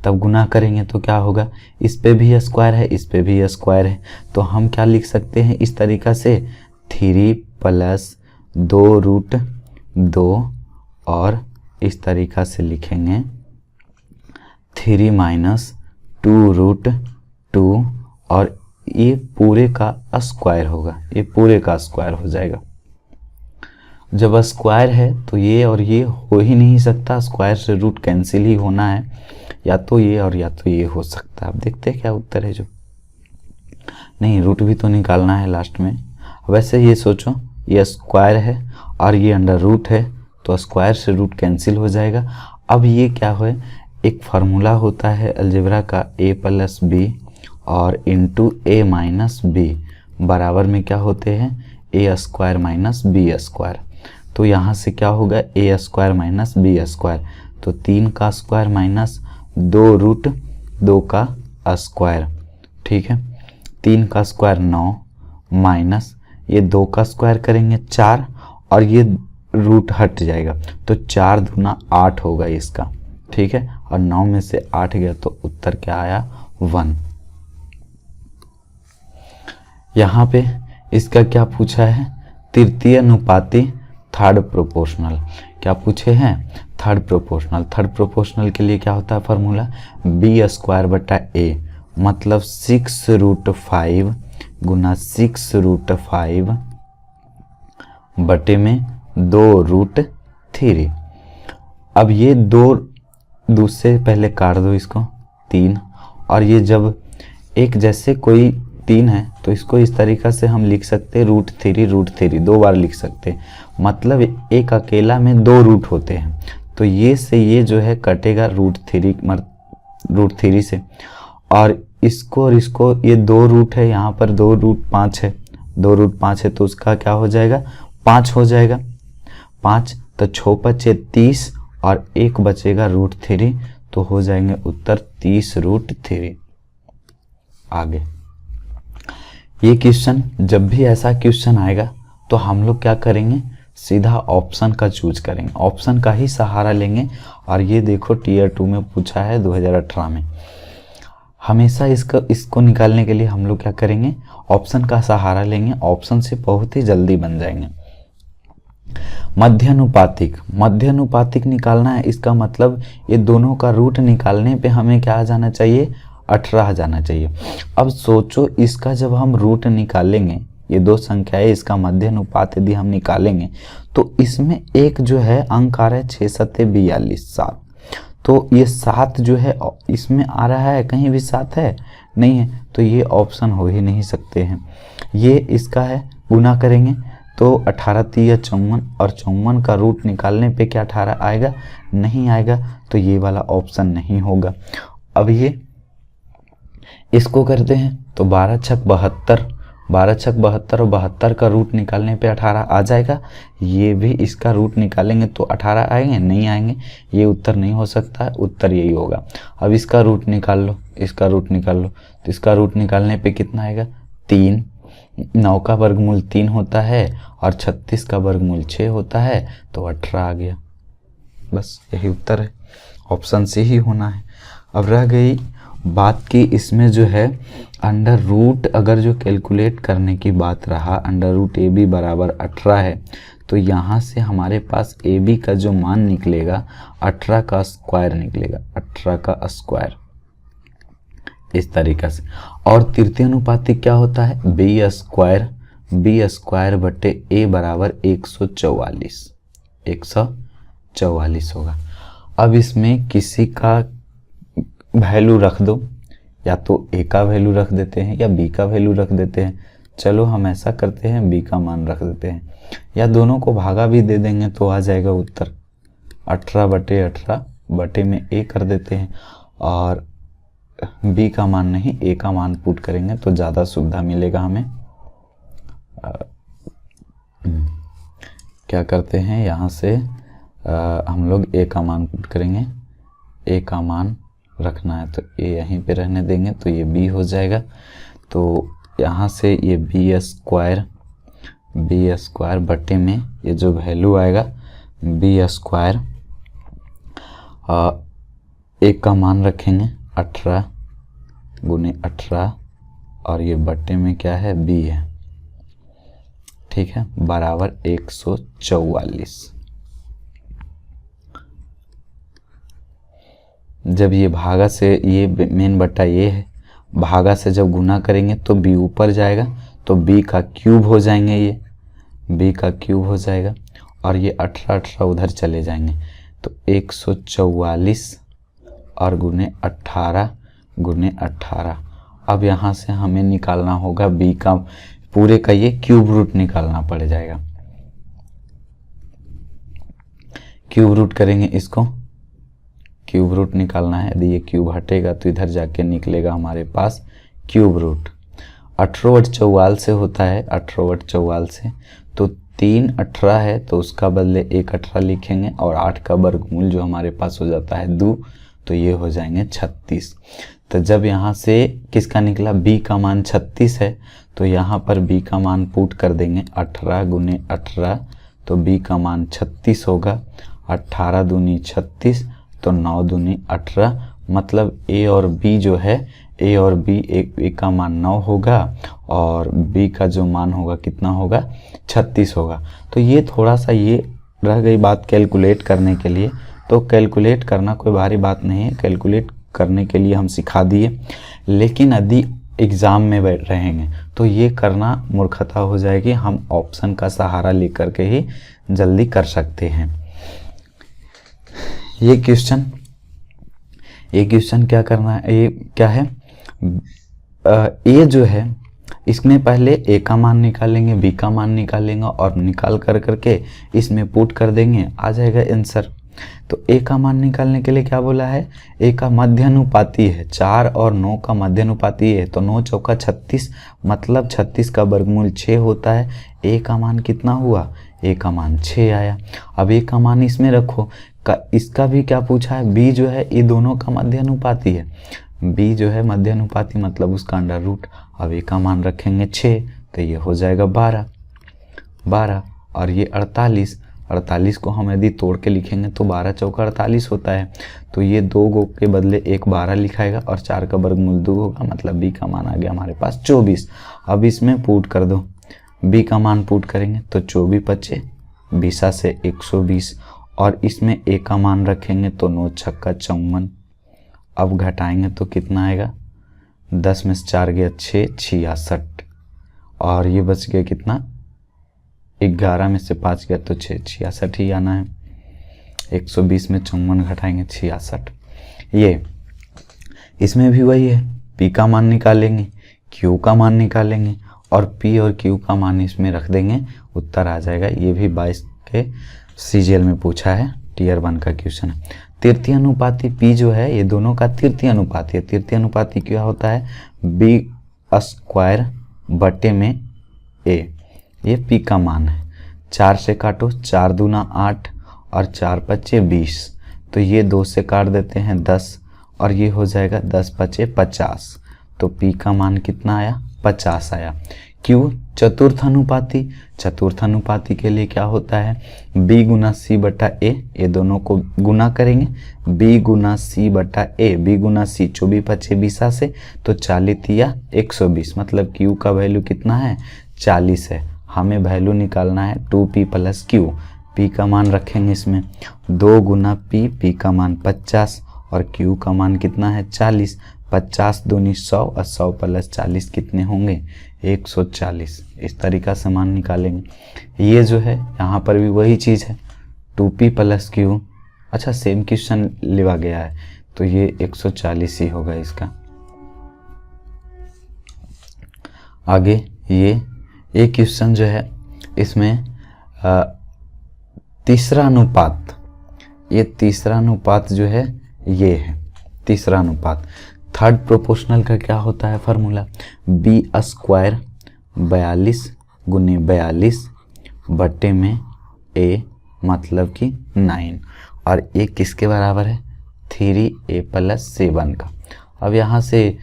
तब गुना करेंगे तो क्या होगा, इस पे भी स्क्वायर है, इस पे भी स्क्वायर है, तो हम क्या लिख सकते हैं इस तरीक़ा से, 3 + 2√2, और इस तरीक़ा से लिखेंगे 3 - 2√2, और ये पूरे का स्क्वायर होगा, ये पूरे का स्क्वायर हो जाएगा। जब स्क्वायर है तो ये और ये हो ही नहीं सकता, स्क्वायर से रूट कैंसिल ही होना है, या तो ये और या तो ये हो सकता है। अब देखते हैं क्या उत्तर है, जो नहीं, रूट भी तो निकालना है लास्ट में। वैसे ये सोचो, ये स्क्वायर है और ये अंडर रूट है, तो स्क्वायर से रूट कैंसिल हो जाएगा। अब ये क्या है, एक फार्मूला होता है अलजेब्रा का, a + b और इंटू a - b बराबर में क्या होते हैं, a² - b²। तो यहाँ से क्या होगा, a² - b², तो 3 का स्क्वायर माइनस 2√2 का स्क्वायर, ठीक है, 3 का स्क्वायर 9 माइनस ये 2 का स्क्वायर करेंगे 4, और ये रूट हट जाएगा, तो 4 दूना 8 होगा इसका, ठीक है, और 9 में से 8 गया तो उत्तर क्या आया, 1। यहाँ पे इसका क्या पूछा है, तृतीय अनुपाती थर्ड प्रोपोर्शनल, क्या पूछे हैं, थर्ड प्रोपोर्शनल के लिए क्या होता है फार्मूला, b² / a, मतलब 6√5 गुना 6√5 बटे में 2√3। अब ये 2 से पहले काट दो इसको, 3, और ये जब एक जैसे कोई 3 है तो इसको इस तरीक़ा से हम लिख सकते हैं, √3 2 बार लिख सकते हैं, मतलब एक अकेला में 2 रूट होते हैं, तो ये से ये जो है कटेगा √3 से, और इसको और इसको, ये 2 रूट है, यहाँ पर 2√5 है, 2√5 है, तो उसका क्या हो जाएगा, 5 हो जाएगा, 5, तो 6 × 5 = 30, और 1 बचेगा √3, तो हो जाएंगे उत्तर 30√3। आगे ये क्वेश्चन, जब भी ऐसा क्वेश्चन आएगा तो हम लोग क्या करेंगे, सीधा ऑप्शन का चूज करेंगे, ऑप्शन का ही सहारा लेंगे। और ये देखो टीयर 2 में पूछा है 2018 में। हमेशा इसको निकालने के लिए हम लोग क्या करेंगे, ऑप्शन का सहारा लेंगे, ऑप्शन से बहुत ही जल्दी बन जाएंगे। मध्य अनुपातिक निकालना है, इसका मतलब ये दोनों का रूट निकालने पे हमें क्या आ जाना चाहिए, 18 आ जाना चाहिए। अब सोचो इसका जब हम रूट निकालेंगे, ये 2 संख्याएं, इसका मध्य अनुपात यदि हम निकालेंगे तो इसमें एक जो है अंक आ रहा है 6 × 7 = 42, 7, तो ये 7 जो है इसमें आ रहा है, कहीं भी 7 है नहीं है, तो ये ऑप्शन हो ही नहीं सकते हैं। ये इसका है, गुना करेंगे तो 18 × 3 = 54, और 54 का रूट निकालने पे क्या 18 आएगा, नहीं आएगा, तो ये वाला ऑप्शन नहीं होगा। अब ये इसको करते हैं तो 12 × 6 = 72, 12 × 6 = 72, और 72 का रूट निकालने पे 18 आ जाएगा। ये भी इसका रूट निकालेंगे तो 18 आएंगे, नहीं आएंगे, ये उत्तर नहीं हो सकता है, उत्तर यही होगा। अब इसका रूट निकाल लो, इसका रूट निकाल लो, तो इसका रूट निकालने पे कितना आएगा, 3, 9 का वर्गमूल 3 होता है, और 36 का वर्गमूल 6 होता है, तो 18 आ गया। बस यही उत्तर है, ऑप्शन से ही होना है। अब रह गई बात की इसमें जो है अंडर रूट, अगर जो कैलकुलेट करने की बात रहा, अंडर रूट ए बी बराबर 18 है, तो यहाँ से हमारे पास ए बी का जो मान निकलेगा 18 का स्क्वायर निकलेगा, 18 का स्क्वायर, इस तरीक़े से। और तृतीय अनुपातिक क्या होता है, बी स्क्वायर बटे ए बराबर 144 होगा। अब इसमें किसी का वैल्यू रख दो, या तो ए का वैल्यू रख देते हैं या बी का वैल्यू रख देते हैं। चलो हम ऐसा करते हैं, बी का मान रख देते हैं, या दोनों को भागा भी दे देंगे तो आ जाएगा उत्तर। 18 बटे 18 बटे में ए कर देते हैं, और बी का मान नहीं ए का मान पुट करेंगे तो ज़्यादा सुविधा मिलेगा हमें। क्या करते हैं, यहाँ से हम लोग ए का मान पुट करेंगे, ए का मान रखना है तो ए यहीं पे रहने देंगे तो ये बी हो जाएगा। तो यहाँ से ये बी स्क्वायर बटे में ये जो वैल्यू आएगा बी स्क्वायर, ए का मान रखेंगे 18 गुने 18, और ये बटे में क्या है, बी है, ठीक है, बराबर 144। जब ये भागा से, ये मेन बटा ये है, भागा से जब गुना करेंगे तो बी ऊपर जाएगा, तो बी का क्यूब हो जाएंगे, ये बी का क्यूब हो जाएगा, और ये 18 उधर चले जाएंगे, तो 144 और गुने 18। अब यहाँ से हमें निकालना होगा बी का पूरे का ये क्यूब रूट निकालना पड़ जाएगा। क्यूब रूट करेंगे, इसको क्यूब रूट निकालना है। यदि ये क्यूब हटेगा तो इधर जाके निकलेगा हमारे पास क्यूब रूट। 18/4 से होता है, 18/4 से, तो 3 18 है तो उसका बदले 1 18 लिखेंगे, और 8 का वर्गमूल जो हमारे पास हो जाता है 2, तो ये हो जाएंगे 36। तो जब यहाँ से किसका निकला, बी का मान 36 है, तो यहाँ पर बी का मान पुट कर देंगे 18 गुने 18, तो बी का मान 36 होगा। 18 दूनी 36, तो 9 दूनी 18, मतलब ए और बी जो है, ए और बी, ए का मान 9 होगा और बी का जो मान होगा कितना होगा, 36 होगा। तो ये थोड़ा सा ये रह गई बात कैलकुलेट करने के लिए। तो कैलकुलेट करना कोई भारी बात नहीं है, कैलकुलेट करने के लिए हम सिखा दिए, लेकिन यदि एग्ज़ाम में बैठ रहेंगे तो ये करना मूर्खता हो जाएगी। हम ऑप्शन का सहारा लेकर के ही जल्दी कर सकते हैं। ये क्वेश्चन क्या करना है, ये क्या है, ए जो है इसमें पहले ए का मान निकालेंगे, बी का मान निकालेंगे, और निकाल कर करके इसमें पुट कर देंगे, आ जाएगा आंसर। तो ए का मान निकालने के लिए क्या बोला है, ए का मध्यानुपाती है, 4 और 9 का मध्यानुपाती है, तो 9 चौका 36, मतलब 36 का वर्गमूल 6 होता है। ए का मान कितना हुआ, ए का मान 6 आया। अब ए का मान इसमें रखो, इसका भी क्या पूछा है, बी जो है ये दोनों का मध्यानुपाती है, बी जो है मध्यानुपाती मतलब उसका अंडर रूट। अब ए का मान रखेंगे 6, तो ये हो जाएगा 12, और ये 48 को हम यदि तोड़ के लिखेंगे तो 12 चौका 48 होता है। तो ये 2 गो के बदले 1 12 लिखाएगा, और 4 का वर्गमूल 2 होगा, मतलब बी का मान आ गया हमारे पास 24। अब इसमें पुट कर दो, बी का मान पुट करेंगे तो 24 बचे 20 से 120, और इसमें ए का मान रखेंगे तो 9 छक्का 54। अब घटाएंगे तो कितना आएगा, 10 में से 4 गया 6, 66, और ये बच गया कितना, 11 में से 5 गया तो 6, 66 ही आना है। 120 में 54 घटाएंगे 66। ये इसमें भी वही है, पी का मान निकालेंगे, क्यू का मान निकालेंगे, और पी और क्यू का मान इसमें रख देंगे, उत्तर आ जाएगा। ये भी 22 के सीजीएल में पूछा है, टीयर 1 का क्वेश्चन है। तृतीय अनुपाती पी जो है, ये दोनों का तृतीय अनुपाती है। तृतीय अनुपाती क्या होता है, बी स्क्वायर बटे में ए, ये पी का मान है। 4 से काटो, 4 दूना 8 और 4 पचे 20, तो ये 2 से काट देते हैं 10, और ये हो जाएगा 10 पचे 50। तो पी का मान कितना आया, 50 आया। क्यू चतुर्थानुपाती, चतुर्थानुपाती के लिए क्या होता है, बी गुना सी बटा ए, ये दोनों को गुना करेंगे, बी गुना सी बटा ए, बी गुना सी 24 पचे 20 से, तो 40 या 120, मतलब क्यू का वैल्यू कितना है 40 है। हमें वैल्यू निकालना है 2p प्लस क्यू, p का मान रखेंगे इसमें 2 गुना p, p का मान 50 और q का मान कितना है 40, 50 दूनी 100 और 100 प्लस 40 कितने होंगे 140। इस तरीका से मान निकालेंगे। ये जो है यहाँ पर भी वही चीज़ है 2p प्लस क्यू, अच्छा सेम क्वेश्चन लिया गया है तो ये 140 ही होगा इसका। आगे ये क्वेश्चन जो है इसमें तीसरा अनुपात, ये तीसरा अनुपात जो है ये है तीसरा अनुपात। थर्ड प्रोपोर्शनल का क्या होता है फार्मूला, बी स्क्वायर 42 गुने 42 बटे में ए मतलब कि 9, और ए किसके बराबर है 3a प्लस 7 का। अब यहाँ से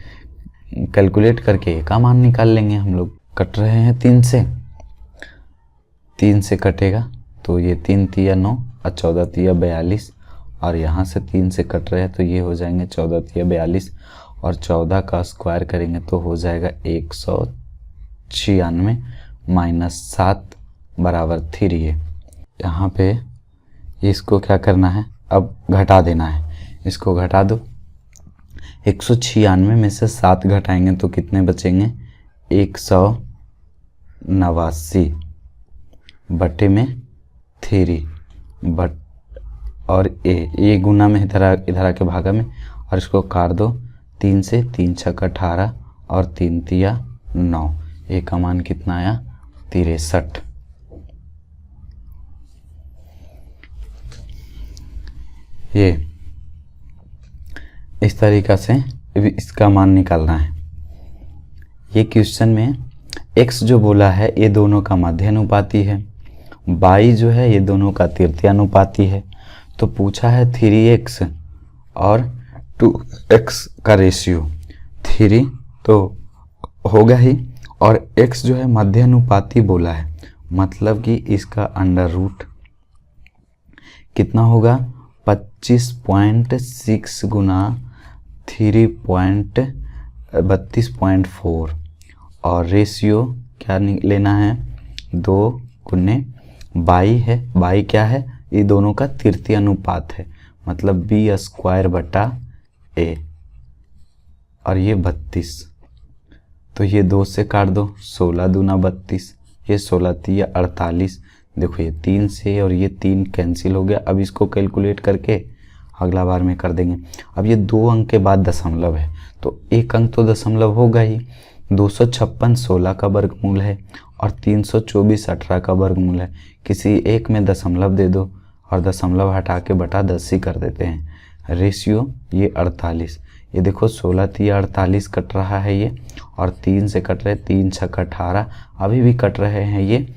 कैलकुलेट करके का मान निकाल लेंगे हम लोग। कट रहे हैं 3 से कटेगा तो ये 3 तिया 9 और 14 तिया 42, और यहाँ से 3 से कट रहे हैं तो ये हो जाएंगे 14 तिया 42 और 14 का स्क्वायर करेंगे तो हो जाएगा 196 माइनस 7 बराबर 3a। यहाँ पे इसको क्या करना है, अब घटा देना है, इसको घटा दो। 196 में से 7 घटाएंगे तो कितने बचेंगे 189 बटे में 3 बट और ए गुना में इधर आके भागा में, और इसको काट दो 3 से, 3 छक्का 18 और 3 तिया 9, ए का मान कितना आया 63। ये इस तरीका से इसका मान निकालना है। ये क्वेश्चन में x जो बोला है ये दोनों का मध्य अनुपाती है, y जो है ये दोनों का तृतीय अनुपाती है। तो पूछा है 3x और 2x का रेशियो, 3 तो होगा ही, और x जो है मध्य अनुपाती बोला है, मतलब कि इसका अंडर रूट कितना होगा 25.6 गुना 3.32.4, और रेशियो क्या लेना है 2 गुने बाई है, बाई क्या है ये दोनों का तृतीय अनुपात है, मतलब बी स्क्वायर बटा ए, और ये 32, तो ये 2 से काट दो 16 दूना 32, ये 16 तिया 48, देखो ये 3 से और ये 3 कैंसिल हो गया। अब इसको कैलकुलेट करके अगला बार में कर देंगे। अब ये 2 अंक के बाद दशमलव है तो एक अंक तो दशमलव होगा ही, 256 16 का वर्गमूल है और 324 18 का वर्गमूल है, किसी एक में दशमलव दे दो और दशमलव हटा के बटा 10 ही कर देते हैं। रेशियो ये 48, ये देखो 16 तिया 48 कट रहा है ये, और 3 से कट रहे 3 छक्का 18, अभी भी कट रहे हैं ये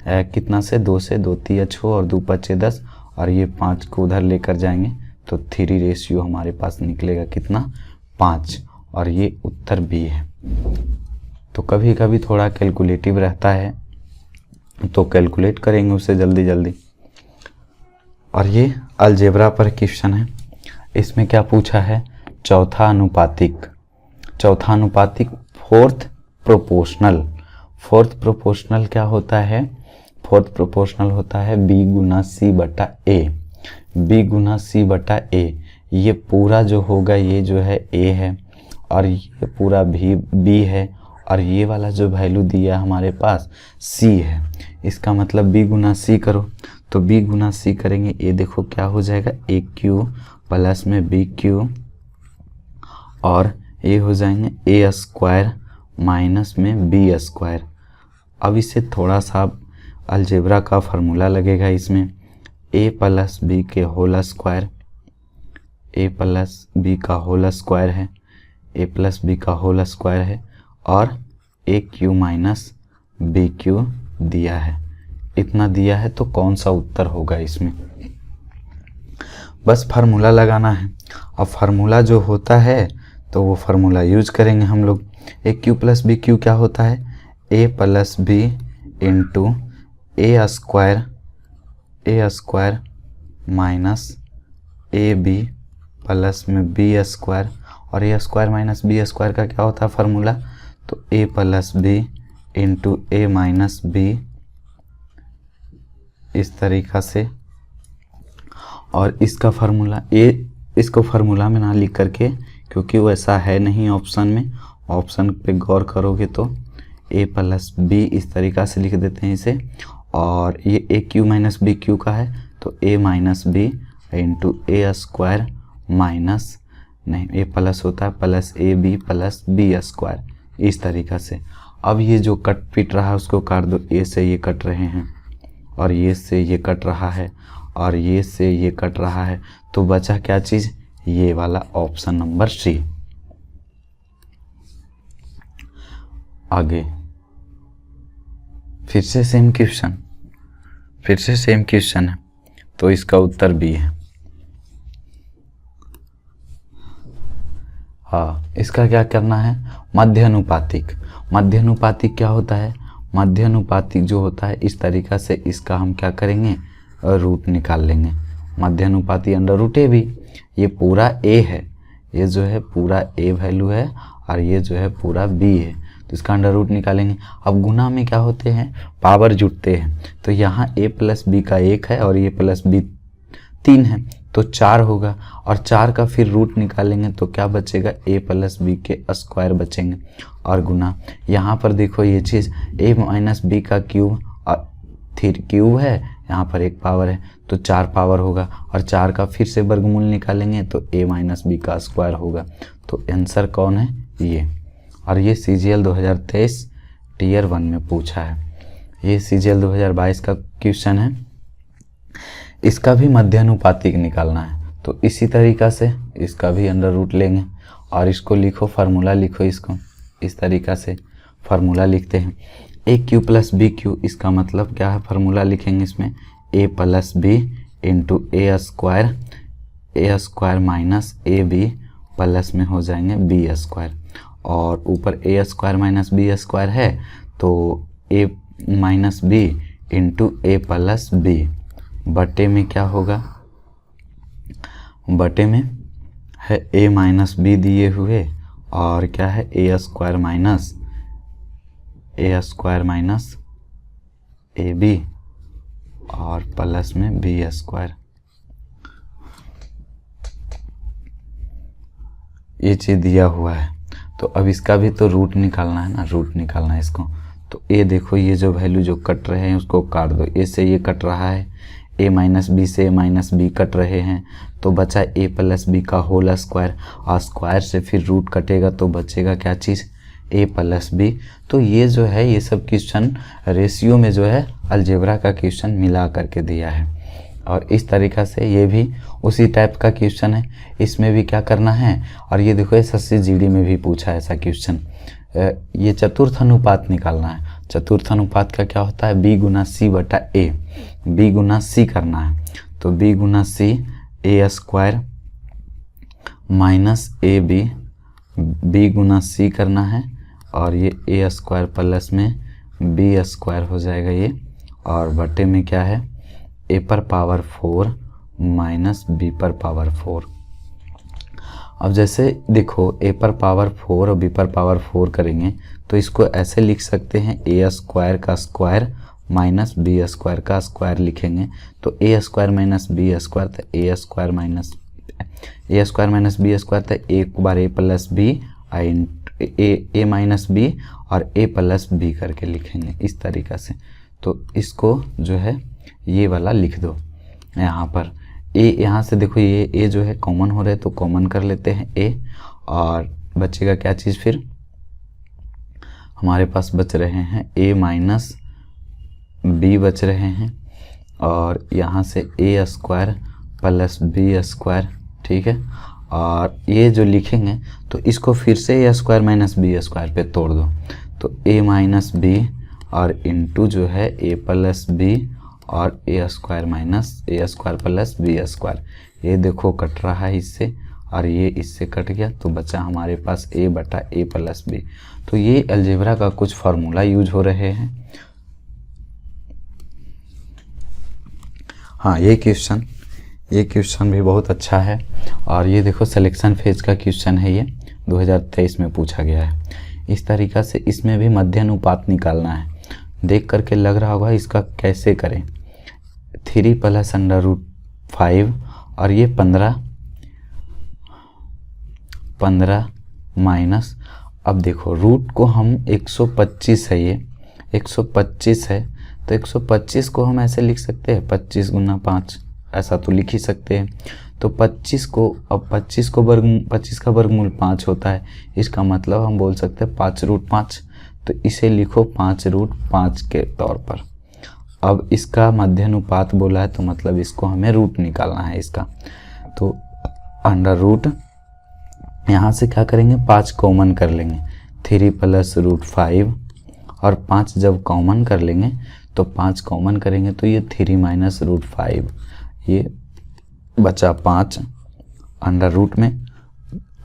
कितना से 2 से, 2 तिया 6 और 2 पचे 10, और ये 5 को उधर लेकर जाएंगे तो 3 रेशियो हमारे पास निकलेगा कितना 5, और ये उत्तर बी है। तो कभी कभी थोड़ा कैलकुलेटिव रहता है तो कैलकुलेट करेंगे उसे जल्दी जल्दी। और ये अलजेब्रा पर क्वेश्चन है, इसमें क्या पूछा है चौथा अनुपातिक फोर्थ प्रोपोर्शनल। फोर्थ प्रोपोर्शनल क्या होता है, फोर्थ प्रोपोर्शनल होता है बी गुना सी बटा ए, बी गुना सी बटा ए, ये पूरा जो होगा ये जो है ए है और ये पूरा भी बी है, और ये वाला जो वैल्यू दिया हमारे पास सी है, इसका मतलब बी गुना सी करो, तो बी गुना सी करेंगे, ये देखो क्या हो जाएगा ए क्यू प्लस में बी क्यू, और ये हो जाएंगे ए स्क्वायर माइनस में बी स्क्वायर। अब इसे थोड़ा सा अलजेब्रा का फार्मूला लगेगा इसमें, ए प्लस बी के होल स्क्वायर, ए प्लस बी का होल स्क्वायर है, ए प्लस बी का होल स्क्वायर है, और ए क्यू माइनस बी क्यू दिया है, इतना दिया है, तो कौन सा उत्तर होगा इसमें, बस फार्मूला लगाना है। अब फार्मूला जो होता है तो वो फार्मूला यूज करेंगे हम लोग। A cube plus B cube क्या होता है A plus B into A square minus A B plus में बी स्क्वायर, और A square minus B square का क्या होता है फार्मूला, तो A plus B into A minus B, इस तरीक़ा से। और इसका फार्मूला इसको फार्मूला में ना लिख करके, क्योंकि वैसा है नहीं ऑप्शन में, ऑप्शन पे गौर करोगे तो ए प्लस बी इस तरीक़ा से लिख देते हैं इसे। और ये A Q minus B Q का है, तो A minus B into A square minus, नहीं ए प्लस होता है plus A B plus B square, इस तरीक़ा से। अब ये जो कट पिट रहा है उसको काट दो, ए से ये कट रहे हैं और ये से ये कट रहा है और ये से ये कट रहा है, तो बचा क्या चीज़, ये वाला ऑप्शन नंबर सी। आगे फिर से सेम क्वेश्चन है, तो इसका उत्तर बी है। हाँ, इसका क्या करना है, मध्यानुपातिक। मध्यानुपातिक क्या होता है, मध्यानुपातिक जो होता है इस तरीक़ा से, इसका हम क्या करेंगे, रूट निकाल लेंगे। मध्यानुपाती अंडर रूट ए भी, ये पूरा ए है, ये जो है पूरा ए वैल्यू है और ये जो है पूरा बी है, तो इसका अंडर रूट निकालेंगे। अब गुना में क्या होते हैं, पावर जुटते हैं, तो यहाँ ए प्लस बी का 1 है और ये प्लस बी 3 है, तो 4 होगा, और 4 का फिर रूट निकालेंगे तो क्या बचेगा, ए प्लस बी के स्क्वायर बचेंगे। और गुना यहाँ पर देखो ये चीज़ ए माइनस बी का क्यूब, और 3 क्यूब है, यहाँ पर 1 पावर है तो 4 पावर होगा, और 4 का फिर से वर्गमूल निकालेंगे तो ए माइनस बी का स्क्वायर होगा। तो आंसर कौन है, ये। और ये CGL 2023 टीयर 1 में पूछा है। ये CGL 2022 का क्वेश्चन है, इसका भी मध्यानुपातिक निकालना है, तो इसी तरीक़ा से इसका भी अंडर रूट लेंगे और इसको लिखो, फार्मूला लिखो, इसको इस तरीक़ा से फार्मूला लिखते हैं। A cube plus B cube, इसका मतलब क्या है, फार्मूला लिखेंगे इसमें A plus B into A square minus A B plus में हो जाएंगे बी स्क्वायर, और ऊपर A square minus B square है तो A minus B into A plus B, बटे में क्या होगा, बटे में है ए माइनस बी दिए हुए और क्या है ए स्क्वायर माइनस ए बी और प्लस में बी स्क्वायर। ये चीज़ दिया हुआ है, तो अब इसका भी तो रूट निकालना है ना, रूट निकालना है इसको। तो ये देखो, ये जो वैल्यू जो कट रहे हैं उसको काट दो, ए से ये कट रहा है, ए माइनस बी से माइनस बी कट रहे हैं, तो बचा ए प्लस बी का होल स्क्वायर, और स्क्वायर से फिर रूट कटेगा तो बचेगा क्या चीज़, ए प्लस बी। तो ये जो है ये सब क्वेश्चन रेशियो में जो है अलजेब्रा का क्वेश्चन मिला करके दिया है, और इस तरीक़ा से ये भी उसी टाइप का क्वेश्चन है, इसमें भी क्या करना है। और ये देखो SSC GD में भी पूछा ऐसा क्वेश्चन, ये चतुर्थ अनुपात निकालना है। चतुर्थ अनुपात का क्या होता है, बी गुना सी बटा ए, बी गुना सी करना है, तो बी गुना C A square minus A B, B गुना सी करना है, और ये ए स्क्वायर प्लस में बी स्क्वायर हो जाएगा ये, और बटे में क्या है ए पर पावर 4 माइनस बी पर पावर 4। अब जैसे देखो ए पर पावर 4 और बी पर पावर 4 करेंगे तो इसको ऐसे लिख सकते हैं, ए स्क्वायर का स्क्वायर माइनस बी स्क्वायर का स्क्वायर लिखेंगे, तो ए स्क्वायर माइनस बी स्क्वायर, तो ए स्क्वायर माइनस बी स्क्वायर, तो एक बार ए प्लस बी ए माइनस बी और ए प्लस बी करके लिखेंगे इस तरीक़ा से। तो इसको जो है ये वाला लिख दो यहाँ पर, ए यहाँ से देखो ये ए जो है कॉमन हो रहा है तो कॉमन कर लेते हैं ए, और बचेगा क्या चीज़, फिर हमारे पास बच रहे हैं ए माइनस बी बच रहे हैं, और यहाँ से ए स्क्वायर प्लस बी स्क्वायर, ठीक है। और ये जो लिखेंगे तो इसको फिर से ए स्क्वायर माइनस बी स्क्वायर पे तोड़ दो, तो ए माइनस बी और इंटू जो है ए प्लस बी और A square minus A square plus B square, ये देखो कट रहा है इससे, और ये इससे कट गया तो बचा हमारे पास a बटा a प्लस b। तो ये अलजेब्रा का कुछ फार्मूला यूज हो रहे हैं। हाँ, ये क्वेश्चन भी बहुत अच्छा है। और ये देखो सिलेक्शन फेज का क्वेश्चन है, ये 2023 में पूछा गया है। इस तरीक़ा से इसमें भी मध्य अनुपात निकालना है। देख करके लग रहा होगा इसका कैसे करें। 3 प्लस अंडर रूट 5 और ये 15 माइनस, अब देखो रूट को हम 125 है, ये 125 है तो 125 को हम ऐसे लिख सकते हैं 25 गुना 5, ऐसा तो लिख ही सकते हैं। तो 25 को, अब 25 का वर्गमूल 5 होता है, इसका मतलब हम बोल सकते हैं 5 रूट 5, तो इसे लिखो 5 रूट 5 के तौर पर। अब इसका मध्य अनुपात बोला है तो मतलब इसको हमें रूट निकालना है इसका। तो अंडर रूट, यहाँ से क्या करेंगे 5 कॉमन कर लेंगे, 3 प्लस रूट 5 और 5 जब कॉमन कर लेंगे तो 5 कॉमन करेंगे तो ये 3 माइनस रूट 5, ये बचा 5 अंडर रूट में।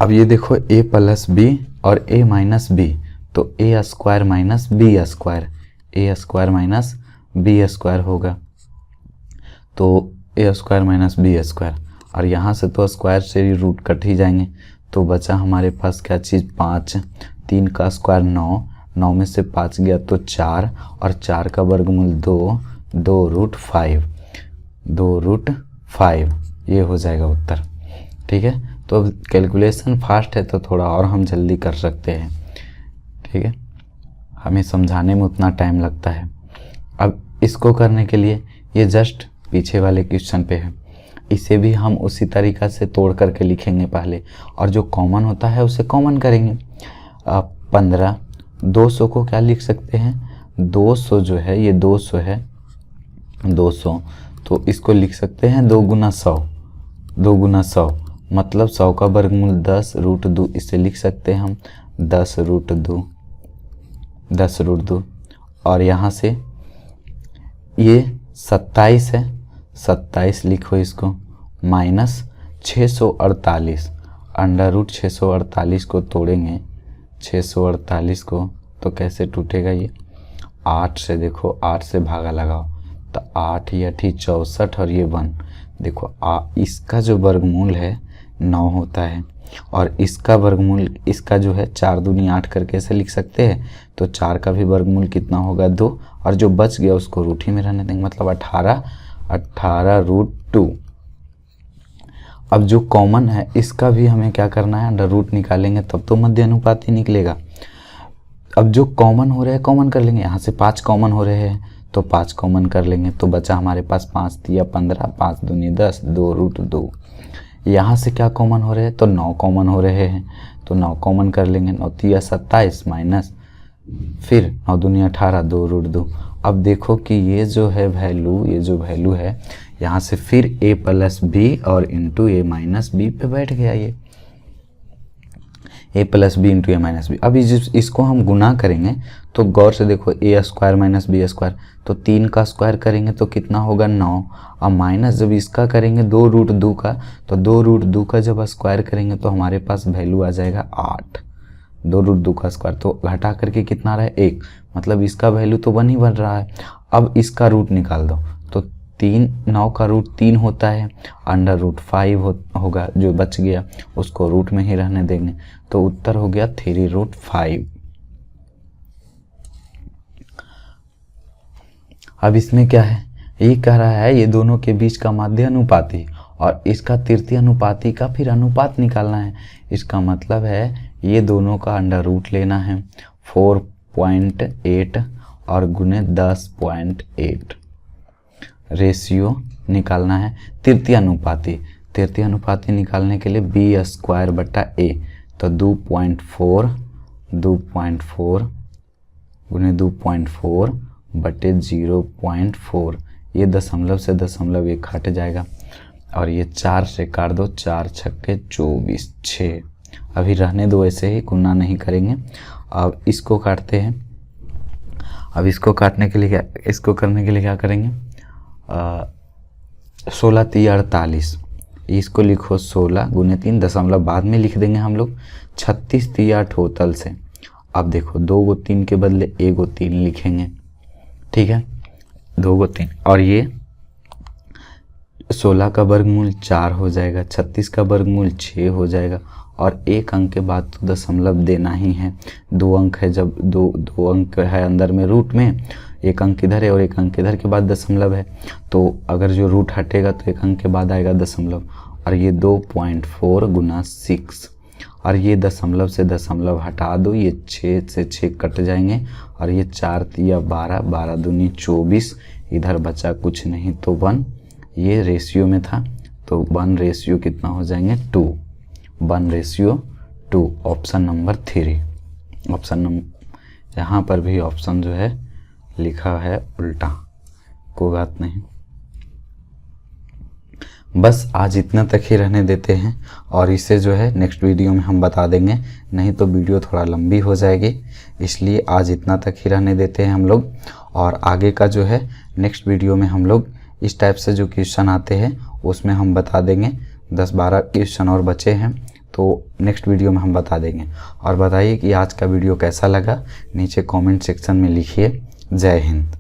अब ये देखो a प्लस बी और a माइनस बी, तो a square minus B square, a square minus B square होगा, तो a square minus B square. और यहाँ से तो स्क्वायर से रूट कट ही जाएंगे, तो बचा हमारे पास क्या चीज़ 5, 3 का स्क्वायर 9, 9 में से 5 गया तो 4 और 4 का वर्गमूल 2, 2 रूट 5, 2 रूट 5, ये हो जाएगा उत्तर। ठीक है, तो अब कैलकुलेशन फास्ट है तो थोड़ा और हम जल्दी कर सकते हैं। ठीक है, हमें समझाने में उतना टाइम लगता है। अब इसको करने के लिए ये जस्ट पीछे वाले क्वेश्चन पे है, इसे भी हम उसी तरीक़ा से तोड़ करके लिखेंगे पहले, और जो कॉमन होता है उसे कॉमन करेंगे। 15, 200 को क्या लिख सकते हैं, 200 जो है ये 200 है, 200 तो इसको लिख सकते हैं 2 गुना 100, 2 गुना 100 मतलब 100 का वर्गमूल 10 रूट 2, इसे लिख सकते हैं हम 10 रूट 2, 10 रूट 2। और यहाँ से ये 27 है, 27 लिखो इसको, माइनस 648, अंडर रूट 648 को तोड़ेंगे 648 को तो कैसे टूटेगा ये, 8 से, देखो 8 से भागा लगाओ तो 8 या 64 और ये 1, देखो इसका जो वर्गमूल है 9 होता है और इसका वर्गमूल, इसका जो है 4 दूनी 8 करके ऐसे लिख सकते हैं, तो 4 का भी वर्गमूल कितना होगा 2, और जो बच गया उसको रूट ही में रहने देंगे, मतलब 18 रूट 2। अब जो कॉमन है इसका भी हमें क्या करना है, अंडर रूट निकालेंगे तब तो मध्य अनुपात ही निकलेगा। अब जो कॉमन हो रहे हैं कॉमन कर लेंगे, यहाँ से 5 कॉमन हो रहे हैं तो 5 कॉमन कर लेंगे, तो बचा हमारे पास 5 तिया 15, 5 दूनी 10, 2 रूट 2। यहाँ से क्या कॉमन हो रहे हैं, तो 9 कॉमन हो रहे हैं, तो 9 कॉमन कर लेंगे, 9 तिया 27 माइनस फिर 9 दूनी 18, 2 रूट 2। अब देखो कि ये जो है वैल्यू, ये जो वैल्यू है यहाँ से फिर a प्लस बी और इंटू ए माइनस बी पे बैठ गया, ये a plus B into A minus b. अब इसको हम गुना करेंगे तो गौर से देखो a square minus B square, तो 3 का स्क्वायर करेंगे तो कितना होगा 9, और माइनस जब इसका करेंगे 2 रूट 2 का, तो 2 रूट 2 का जब स्क्वायर करेंगे तो हमारे पास वैल्यू आ जाएगा 8, 2 रूट 2 का स्क्वायर, तो घटा करके कितना रहा 1, मतलब इसका वैल्यू तो 1 ही बन रहा है। अब इसका रूट निकाल दो तो 9 का रूट 3 होता है, अंडर रूट 5 होगा, जो बच गया उसको रूट में ही रहने देंगे, तो उत्तर हो गया 3 रूट 5। अब इसमें क्या है, ये कह रहा है ये दोनों के बीच का माध्य अनुपाती और इसका तृतीय अनुपाती का फिर अनुपात निकालना है। इसका मतलब है ये दोनों का अंडर रूट लेना है 4.8 और गुने 10.8, रेशियो निकालना है तृतीय अनुपाती। तृतीय अनुपाती निकालने के लिए बी स्क्वायर बटा ए, तो 2.4 गुने 2.4 बटे 0.4, ये दशमलव से दशमलव एक हट जाएगा और ये 4 से काट दो, 4 छक्के 24, 6। अभी रहने दो ऐसे ही, गुना नहीं करेंगे। अब इसको काटते हैं। अब इसको काटने के लिए क्या, इसको करने के लिए क्या करेंगे, 16 तिया 48, इसको लिखो 16 गुने 3, दशमलव बाद में लिख देंगे हम लोग। 36 दिया टोटल से। अब देखो 2 को 3 के बदले 1 को 3 लिखेंगे, ठीक है, 2 को 3, और ये 16 का वर्गमूल 4 हो जाएगा, 36 का वर्गमूल 6 हो जाएगा, और एक अंक के बाद तो दशमलव देना ही है। 2 अंक है, जब दो अंक है अंदर में रूट में, एक अंक इधर है और एक अंक इधर के बाद दशमलव है, तो अगर जो रूट हटेगा तो एक अंक के बाद आएगा दशमलव, और ये 2.4 गुना 6, और ये दशमलव से दशमलव हटा दो, ये 6 से 6 कट जाएंगे, और ये 4 तिया 12, 12 दूनी 24, इधर बचा कुछ नहीं तो 1, ये रेशियो में था तो 1 रेशियो कितना हो जाएंगे 2, 1 ratio 2, option number 3। Option number, यहाँ पर भी ऑप्शन जो है लिखा है उल्टा, कोई बात नहीं, बस आज इतना तक ही रहने देते हैं, और इसे जो है नेक्स्ट वीडियो में हम बता देंगे, नहीं तो वीडियो थोड़ा लंबी हो जाएगी, इसलिए आज इतना तक ही रहने देते हैं हम लोग। और आगे का जो है नेक्स्ट वीडियो में हम लोग इस टाइप से जो क्वेश्चन आते हैं उसमें हम बता देंगे। 10-12 क्वेश्चन और बचे हैं, तो नेक्स्ट वीडियो में हम बता देंगे। और बताइए कि आज का वीडियो कैसा लगा, नीचे कमेंट सेक्शन में लिखिए। जय हिंद।